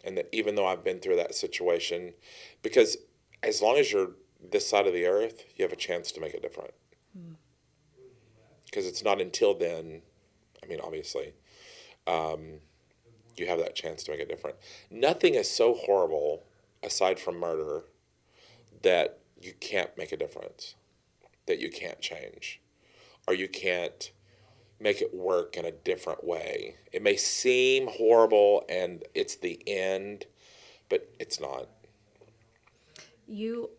And that even though I've been through that situation, because as long as you're this side of the earth, you have a chance to make it different. Because it's not until then, I mean, obviously, you have that chance to make it different. Nothing is so horrible aside from murder, that you can't make a difference, that you can't change, or you can't make it work in a different way. It may seem horrible and it's the end, but it's not. You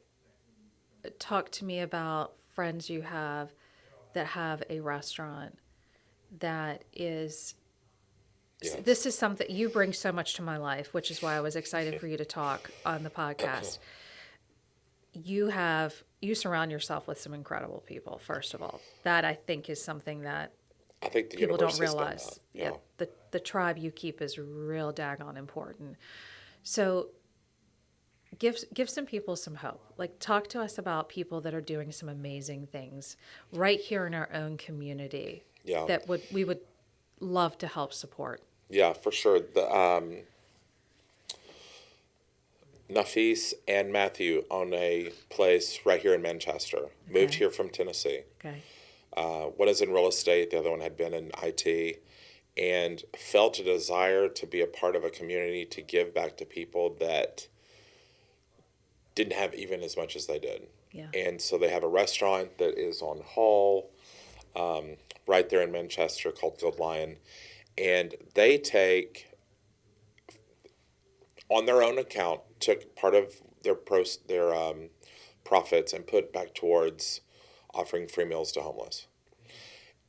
talk to me about friends you have that have a restaurant that is. Yes. This is something you bring so much to my life, which is why I was excited for you to talk on the podcast. You surround yourself with some incredible people, first of all. That I think is something that I think the people universe don't has done realize. that. Yeah. The tribe you keep is real daggone important. So give some people some hope. Like, talk to us about people that are doing some amazing things right here in our own community. Yeah. That we would love to help support. Yeah, for sure. Nafis and Matthew own a place right here in Manchester. Moved Okay. here from Tennessee. Okay. One is in real estate, the other one had been in IT, and felt a desire to be a part of a community to give back to people that didn't have even as much as they did. Yeah. And so they have a restaurant that is on Hall, right there in Manchester, called Field Lion. And they take, on their own account, took part of their profits and put back towards offering free meals to homeless.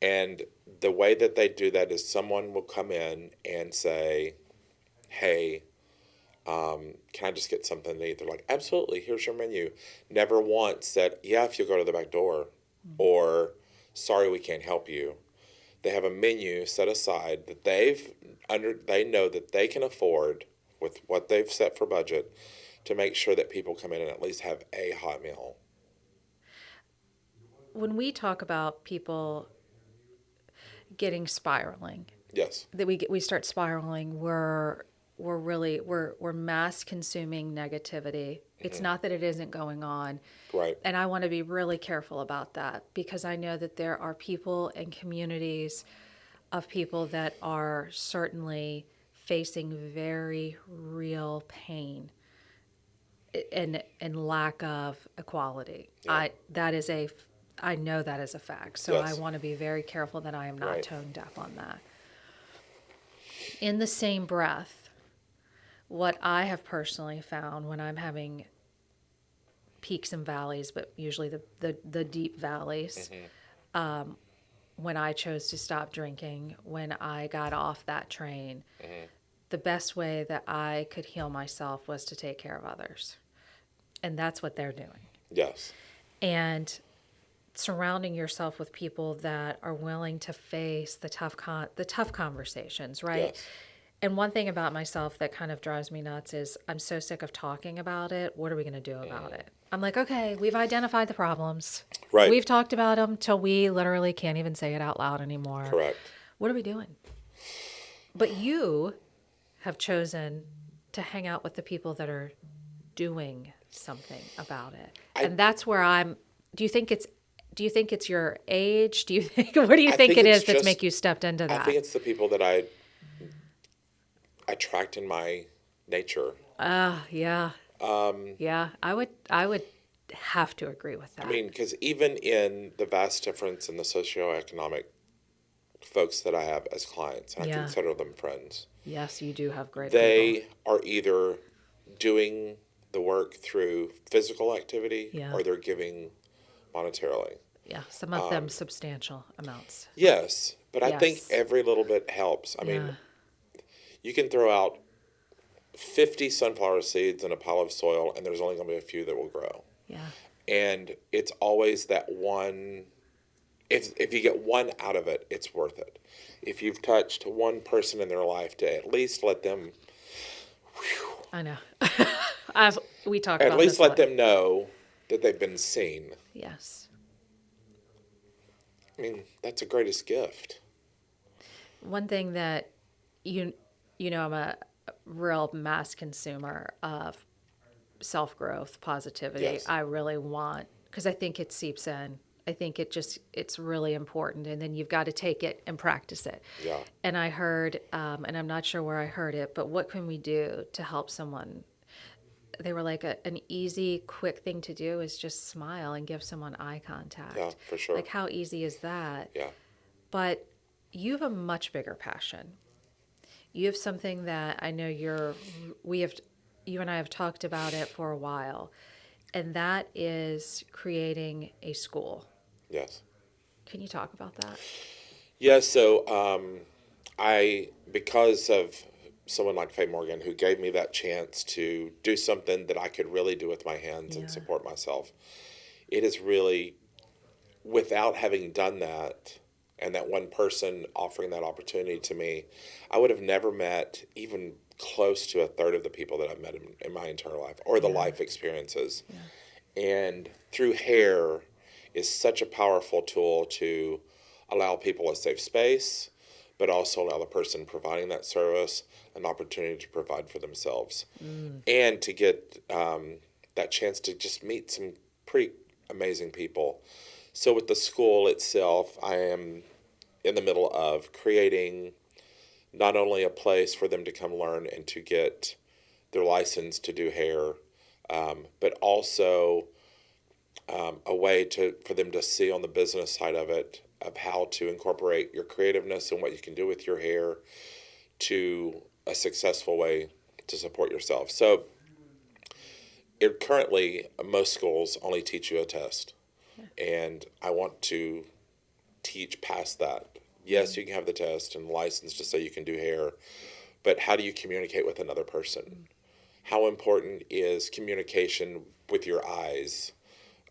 And the way that they do that is someone will come in and say, hey, can I just get something to eat? They're like, absolutely, here's your menu. Never once said, yeah, if you'll go to the back door, or sorry, we can't help you. They have a menu set aside that they know that they can afford with what they've set for budget to make sure that people come in and at least have a hot meal. When we talk about people getting spiraling, Yes. that we start spiraling, we're mass consuming negativity. It's not that it isn't going on. Right. And I want to be really careful about that, because I know that there are people and communities of people that are certainly facing very real pain and lack of equality. Yeah. I know that is a fact. So Yes. I want to be very careful that I am not Right. tone deaf on that. In the same breath, what I have personally found when I'm having peaks and valleys, but usually the deep valleys, when I chose to stop drinking, when I got off that train, the best way that I could heal myself was to take care of others. And that's what they're doing. Yes. And surrounding yourself with people that are willing to face the tough conversations, right? Yes. And one thing about myself that kind of drives me nuts is I'm so sick of talking about it. What are we going to do about it? I'm like, okay, we've identified the problems. Right. We've talked about them till we literally can't even say it out loud anymore. Correct. What are we doing? But you have chosen to hang out with the people that are doing something about it. And that's where do you think it's your age? What do you think it is that's make you stepped into that? I think it's the people that I attract in my nature. Yeah. Yeah, I would have to agree with that. I mean, because even in the vast difference in the socioeconomic folks that I have as clients, and I Yeah. consider them friends, Yes, you do have great they people. are either doing the work through physical activity Yeah. or they're giving monetarily. Yeah, some of them substantial amounts. Yes, but I think Yes. every little bit helps. I Yeah. mean, you can throw out 50 sunflower seeds in a pile of soil, and there's only going to be a few that will grow. Yeah. And it's always that one. If you get one out of it, it's worth it. If you've touched one person in their life, to at least let them, I know. We talked at about least this let them know that they've been seen. Yes. I mean, that's the greatest gift. One thing that you know, I'm a real mass consumer of self-growth, positivity. Yes. I really want, because I think it seeps in. I think it's really important, and then you've got to take it and practice it. Yeah. And I heard, and I'm not sure where I heard it, but what can we do to help someone they were like an easy, quick thing to do is just smile and give someone eye Yeah, contact. for sure. Like, how easy is that? Yeah. But you have a much bigger passion. You have something that I know you and I have talked about it for a while, and that is creating a school. Yes. Can you talk about that? Yeah. So because of someone like Faye Morgan who gave me that chance to do something that I could really do with my hands and Yeah. support myself, it is really, without having done that and that one person offering that opportunity to me, I would have never met even close to a third of the people that I've met in my entire life or the Yeah. life experiences. Yeah. And through hair is such a powerful tool to allow people a safe space, but also allow the person providing that service an opportunity to provide for themselves Mm. and to get that chance to just meet some pretty amazing people. So, with the school itself, I am in the middle of creating not only a place for them to come learn and to get their license to do hair, but also a way for them to see on the business side of it of how to incorporate your creativeness and what you can do with your hair to a successful way to support yourself. So, currently, most schools only teach you a test, Yeah. and I want to teach past that. Yes, you can have the test and license to say you can do hair, but how do you communicate with another person? How important is communication with your eyes?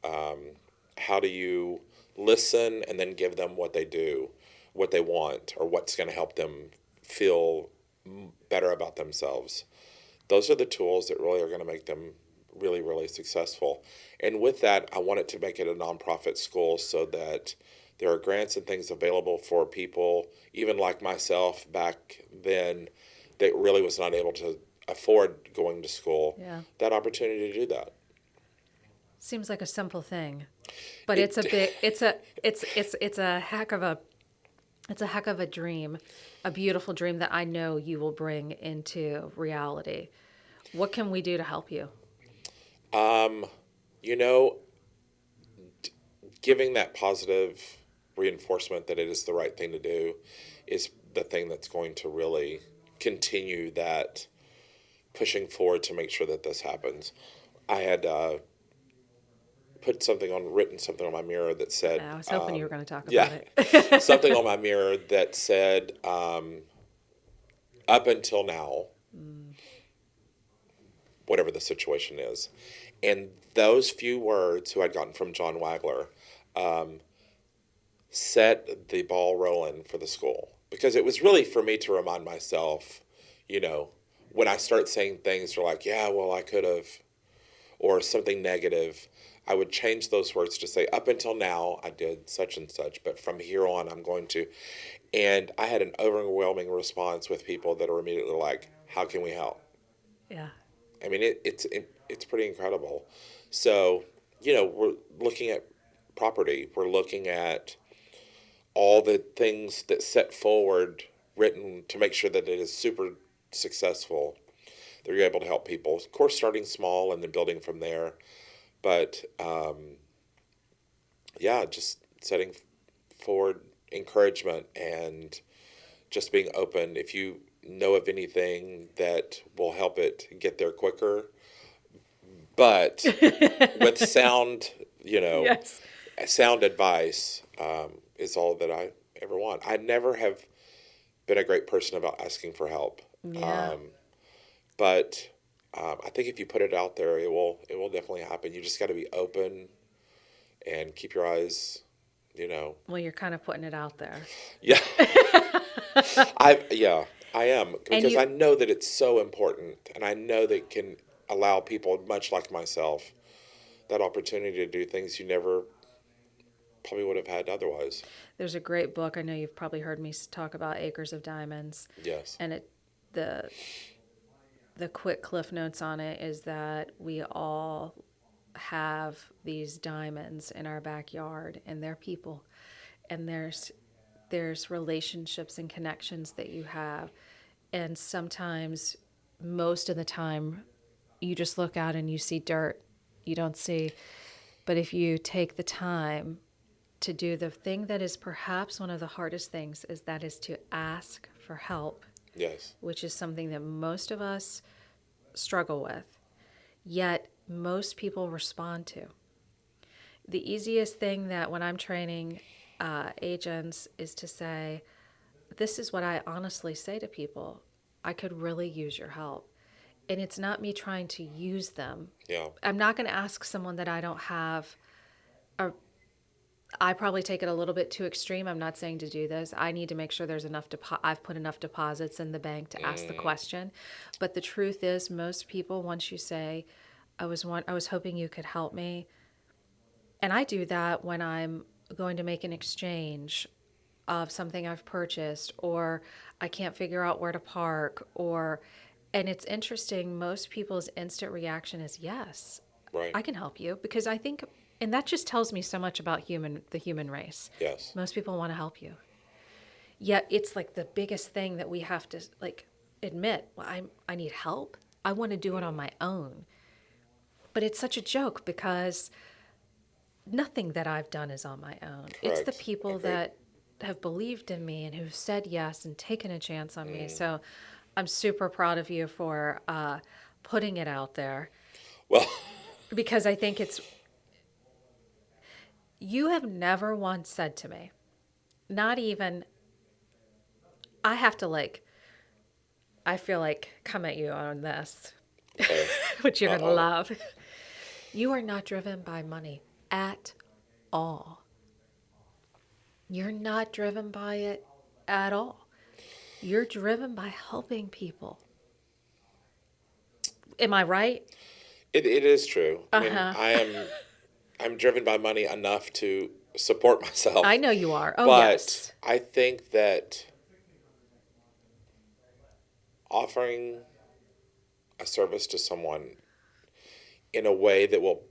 How do you listen and then give them what they do, what they want, or what's going to help them feel better about themselves? Those are the tools that really are going to make them really, really successful. And with that, I wanted to make it a nonprofit school so that there are grants and things available for people, even like myself back then, that really was not able to afford going to school, Yeah. that opportunity to do that. Seems like a simple thing, but It, it's a heck of a dream, a beautiful dream that I know you will bring into reality. What can we do to help you? you know, giving that positive reinforcement that it is the right thing to do is the thing that's going to really continue that pushing forward to make sure that this happens. I had written something on my mirror that said, I was hoping you were going to talk yeah, about it. something on my mirror that said, up until now, whatever the situation is. And those few words, who I'd gotten from John Wagler, set the ball rolling for the school. Because it was really for me to remind myself, you know, when I start saying things are like, yeah, well, I could have, or something negative, I would change those words to say, up until now, I did such and such, but from here on, I'm going to. And I had an overwhelming response with people that are immediately like, how can we help? Yeah. I mean, it's pretty incredible. So, we're looking at property, we're looking at all the things that set forward written to make sure that it is super successful, that you're able to help people. Of course, starting small and then building from there. But yeah, just setting forward encouragement and just being open. If you know of anything that will help it get there quicker, but with sound, Yes. sound advice is all that I ever want. I never have been a great person about asking for help, Yeah. but I think if you put it out there, it will definitely happen. You just got to be open and keep your eyes, you know. Well, you're kind of putting it out there. Yeah, I am And because you I know that it's so important, and I know that it can allow people, much like myself, that opportunity to do things you never probably would have had otherwise. there's a great book. I know you've probably heard me talk about Acres of Diamonds, Yes. and the the quick cliff notes on it is that we all have these diamonds in our backyard, and they're people, and there's relationships and connections that you have, and sometimes, most of the time, you just look out and you see dirt. You don't see. But if you take the time to do the thing that is perhaps one of the hardest things, is that is to ask for help, Yes. which is something that most of us struggle with, yet most people respond to. The easiest thing that when I'm training agents is to say, this is what I honestly say to people. I could really use your help. And it's not me trying to use them. Yeah. I'm not going to ask someone that I don't have. I probably take it a little bit too extreme. I'm not saying to do this. I need to make sure there's enough I've put enough deposits in the bank to ask the question. But the truth is, most people, once you say, I was hoping you could help me, and I do that when I'm going to make an exchange of something I've purchased, or I can't figure out where to park, and it's interesting, most people's instant reaction is yes, Right. I can help you, because I think, and that just tells me so much about the human race. Yes. Most people want to help you. Yet it's like the biggest thing that we have to like admit, well, I need help. I want to do it on my own. But it's such a joke because nothing that I've done is on my own. It's the Correct. people Agreed. that have believed in me and who've said yes and taken a chance on me. So I'm super proud of you for putting it out there, Well, because I think you have never once said to me, not even, I have to I feel like come at you on this, okay. which you're going to Uh-oh. love. You are not driven by money at all. You're not driven by it at all. You're driven by helping people. Am I right? It is true. I Uh mean, huh. I'm driven by money enough to support I myself, know you are. Oh, but yes. I think that offering a service to someone in a way that will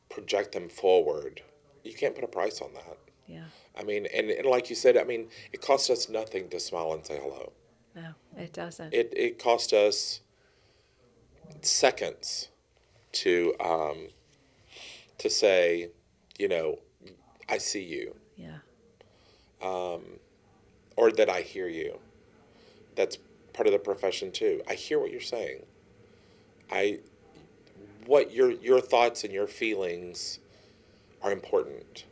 project them forward, you can't put a price on that. Yeah. I mean, and like you said, I mean, it costs us nothing to smile and say hello. No, it doesn't. It cost us seconds to say, you know, I see you, Yeah. or that I hear you. That's part of the profession too. I hear what you're saying. I what your thoughts and your feelings are important.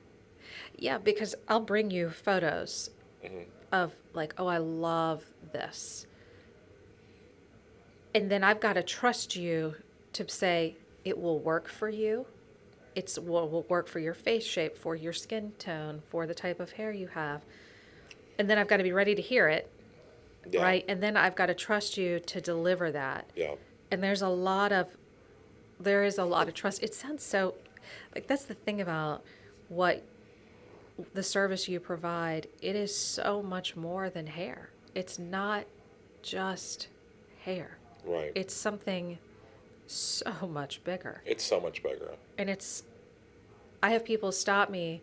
Yeah, because I'll bring you photos Hmm. of like, oh, I love this. And then I've got to trust you to say it will work for you. Will work for your face shape, for your skin tone, for the type of hair you have. And then I've got to be ready to hear it, Yeah, right? And then I've got to trust you to deliver that. yeah, And there is a lot of trust. It sounds so, like, that's the thing about what the service you provide. It is so much more than hair. It's not just hair. right. It's something so much bigger. It's so much bigger. And I have people stop me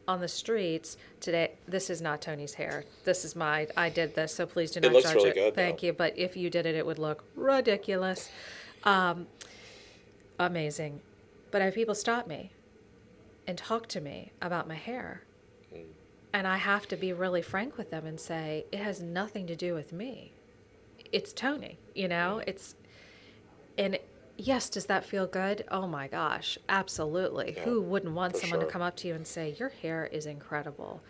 on the streets today. This is not Tony's hair. I did this, so please do It not looks judge really it. good though. Thank you. But if you did it, it would look ridiculous. Amazing. But I have people stop me and talk to me about my hair. And I have to be really frank with them and say, it has nothing to do with me. It's Tony, you know? And yes, does that feel good? Oh my gosh, absolutely. Yeah, Who wouldn't want for someone to sure. come up to you and say, your hair is incredible?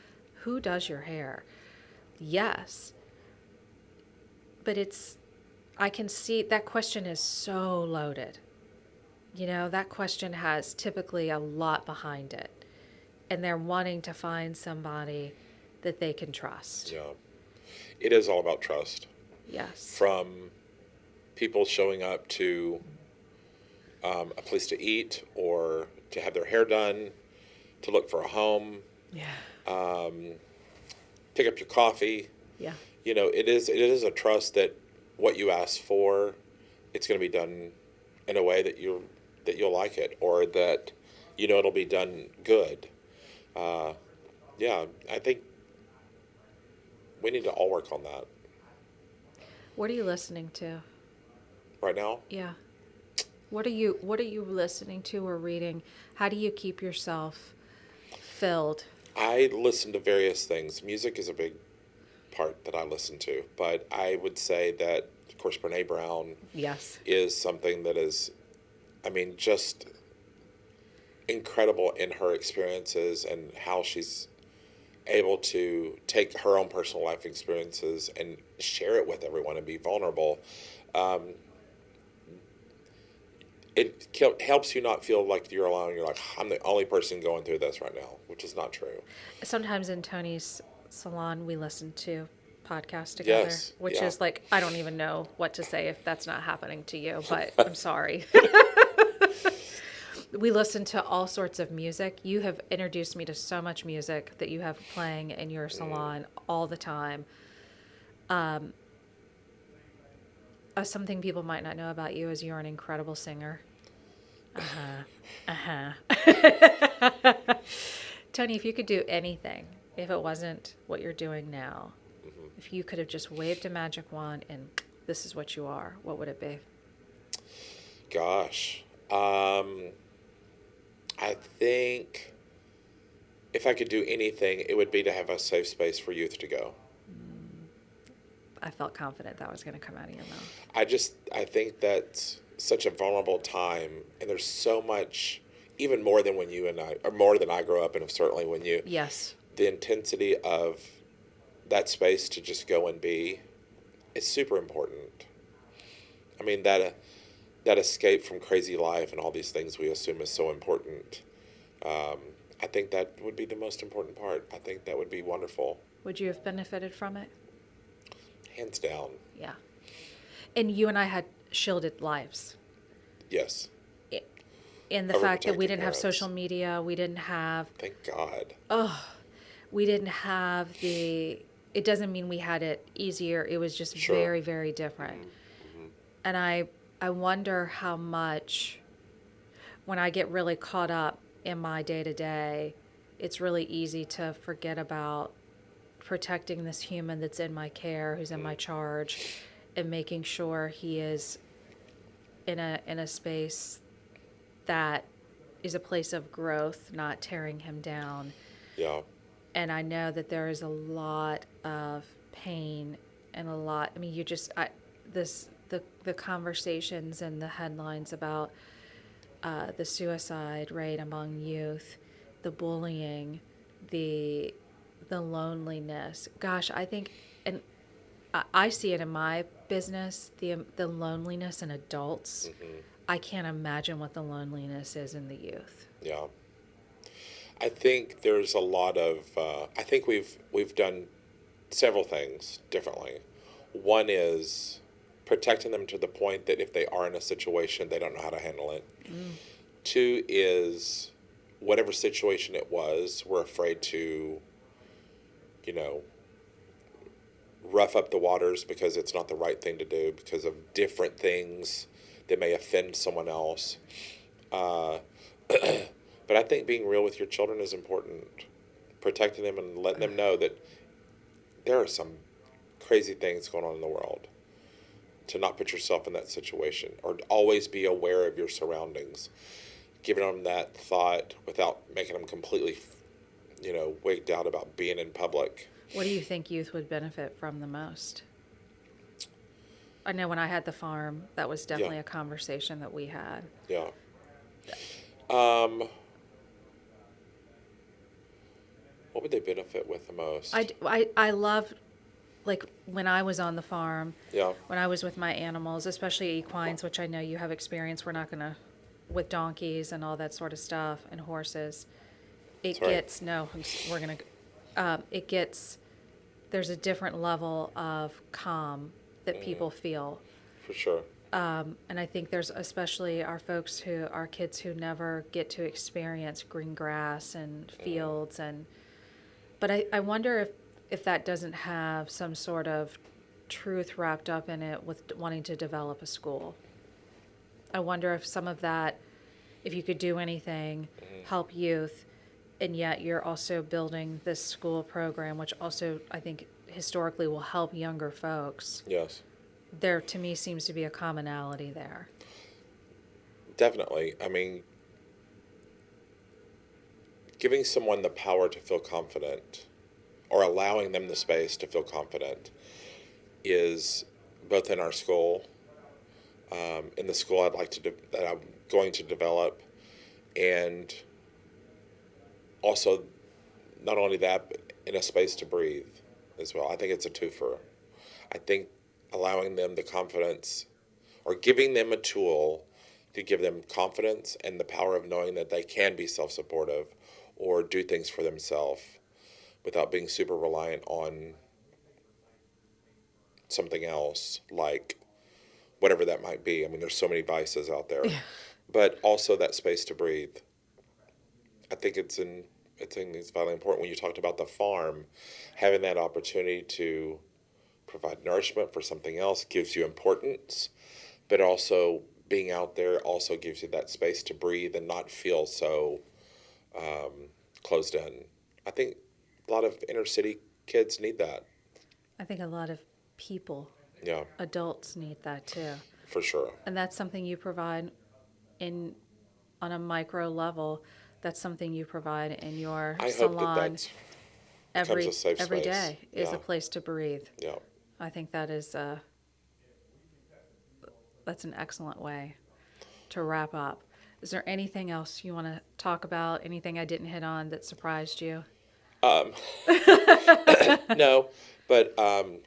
Who does your hair? Yes. But I can see that question is so loaded. You know, that question has typically a lot behind it. And they're wanting to find somebody that they can trust. Yeah, it is all about trust. Yes. From people showing up to a place to eat or to have their hair done, to look for a home, Yeah. pick up your coffee. Yeah. You know, it is a trust that what you ask for, it's going to be done in a way that you'll like it, or that it'll be done good. Yeah, I think we need to all work on that What are you listening to? right now. Yeah. What are you listening to or reading? How do you keep yourself filled? I listen to various things. Music is a big part that I listen to, but I would say that, of course, Brene Brown Yes. is something that is, I mean, just incredible in her experiences and how she's able to take her own personal life experiences and share it with everyone and be vulnerable. Um, it helps you not feel like you're alone. You're like, I'm the only person going through this right now, which is not true. Sometimes in Tony's salon, we listen to podcasts together, Yes, which yeah. is like, I don't even know what to say if that's not happening to you, but I'm sorry. We listen to all sorts of music. You have introduced me to so much music that you have playing in your salon all the time. Something people might not know about you is you're an incredible singer. Tony, if you could do anything, if it wasn't what you're doing now, if you could have just waved a magic wand and this is what you are, what would it be? Gosh. I think if I could do anything, it would be to have a safe space for youth to go. I felt confident that was going to come out of your mouth. I think that's such a vulnerable time, and there's so much, even more than when you and I, or more than I grew up, and certainly when you, Yes. the intensity of that space to just go and be is super important. I mean, that escape from crazy life and all these things we assume is so important. Um, I think that would be the most important part. I think that would be wonderful. Would you have benefited from it? Hands down. Yeah. And you and I had shielded lives. Yes. In the fact that we Overprotective didn't have parents. social media, we didn't have, Thank God. we didn't have the, it doesn't mean we had it easier. It was just Sure. very, very different. And I wonder how much, when I get really caught up in my day to day, it's really easy to forget about protecting this human that's in my care, who's in my charge, and making sure he is in a space that is a place of growth, not tearing him down. Yeah. And I know that there is a lot of pain and a lot. I mean, the conversations and the headlines about the suicide rate among youth, the bullying, the loneliness. Gosh, I think, and I see it in my business, the loneliness in adults. I can't imagine what the loneliness is in the youth. Yeah. I think there's a lot of. I think we've done several things differently. One is protecting them to the point that if they are in a situation, they don't know how to handle it. Two is whatever situation it was, we're afraid to, you know, rough up the waters because it's not the right thing to do because of different things that may offend someone else. Uh, but I think being real with your children is important. Protecting them and letting them know that there are some crazy things going on in the world. To not put yourself in that situation or always be aware of your surroundings. Giving them that thought without making them completely, wigged out about being in public. What do you think youth would benefit from the most? I know when I had the farm, that was definitely Yeah. a conversation that we had. Yeah. What would they benefit with the most? I love, like, when I was on the farm, Yeah. when I was with my animals, especially equines, which I know you have experience. We're not going to, with donkeys and all that sort of stuff and horses. It Sorry. gets, no, we're going to, it gets, there's a different level of calm that people feel. For sure. And I think there's especially our kids who never get to experience green grass and fields. But I wonder if that doesn't have some sort of truth wrapped up in it with wanting to develop a school. I wonder if some of that, if you could do anything, help youth, and yet you're also building this school program, which also I think historically will help younger folks. Yes. There, to me, seems to be a commonality there. Definitely. I mean, giving someone the power to feel confident or allowing them the space to feel confident is both in our school, in the school that I'm going to develop, and also not only that, but in a space to breathe as well. I think it's a twofer. I think allowing them the confidence or giving them a tool to give them confidence and the power of knowing that they can be self supportive or do things for themselves without being super reliant on something else, like whatever that might be. I mean, there's so many vices out there, but also that space to breathe. I think it's vitally important. When you talked about the farm, having that opportunity to provide nourishment for something else gives you importance, but also being out there also gives you that space to breathe and not feel so closed in. I think a lot of inner city kids need that. I think a lot of people, Yeah, adults, need that too. for sure. And that's something you provide in on a micro level. That's something you provide in your I hope that salon becomes a safe every space. day is Yeah, a place to breathe. yeah. I think that's an excellent way to wrap up. Is there anything else you want to talk about? Anything I didn't hit on that surprised you? Um, no, but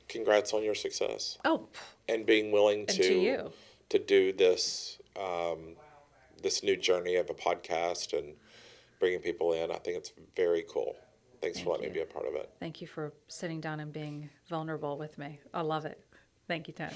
congrats on your success Oh, and being willing and to you. to do this this new journey of a podcast and bringing people in. I think it's very cool. Thanks for Thank letting me you. be a part of it. Thank you for sitting down and being vulnerable with me. I love it. Thank you, Tony.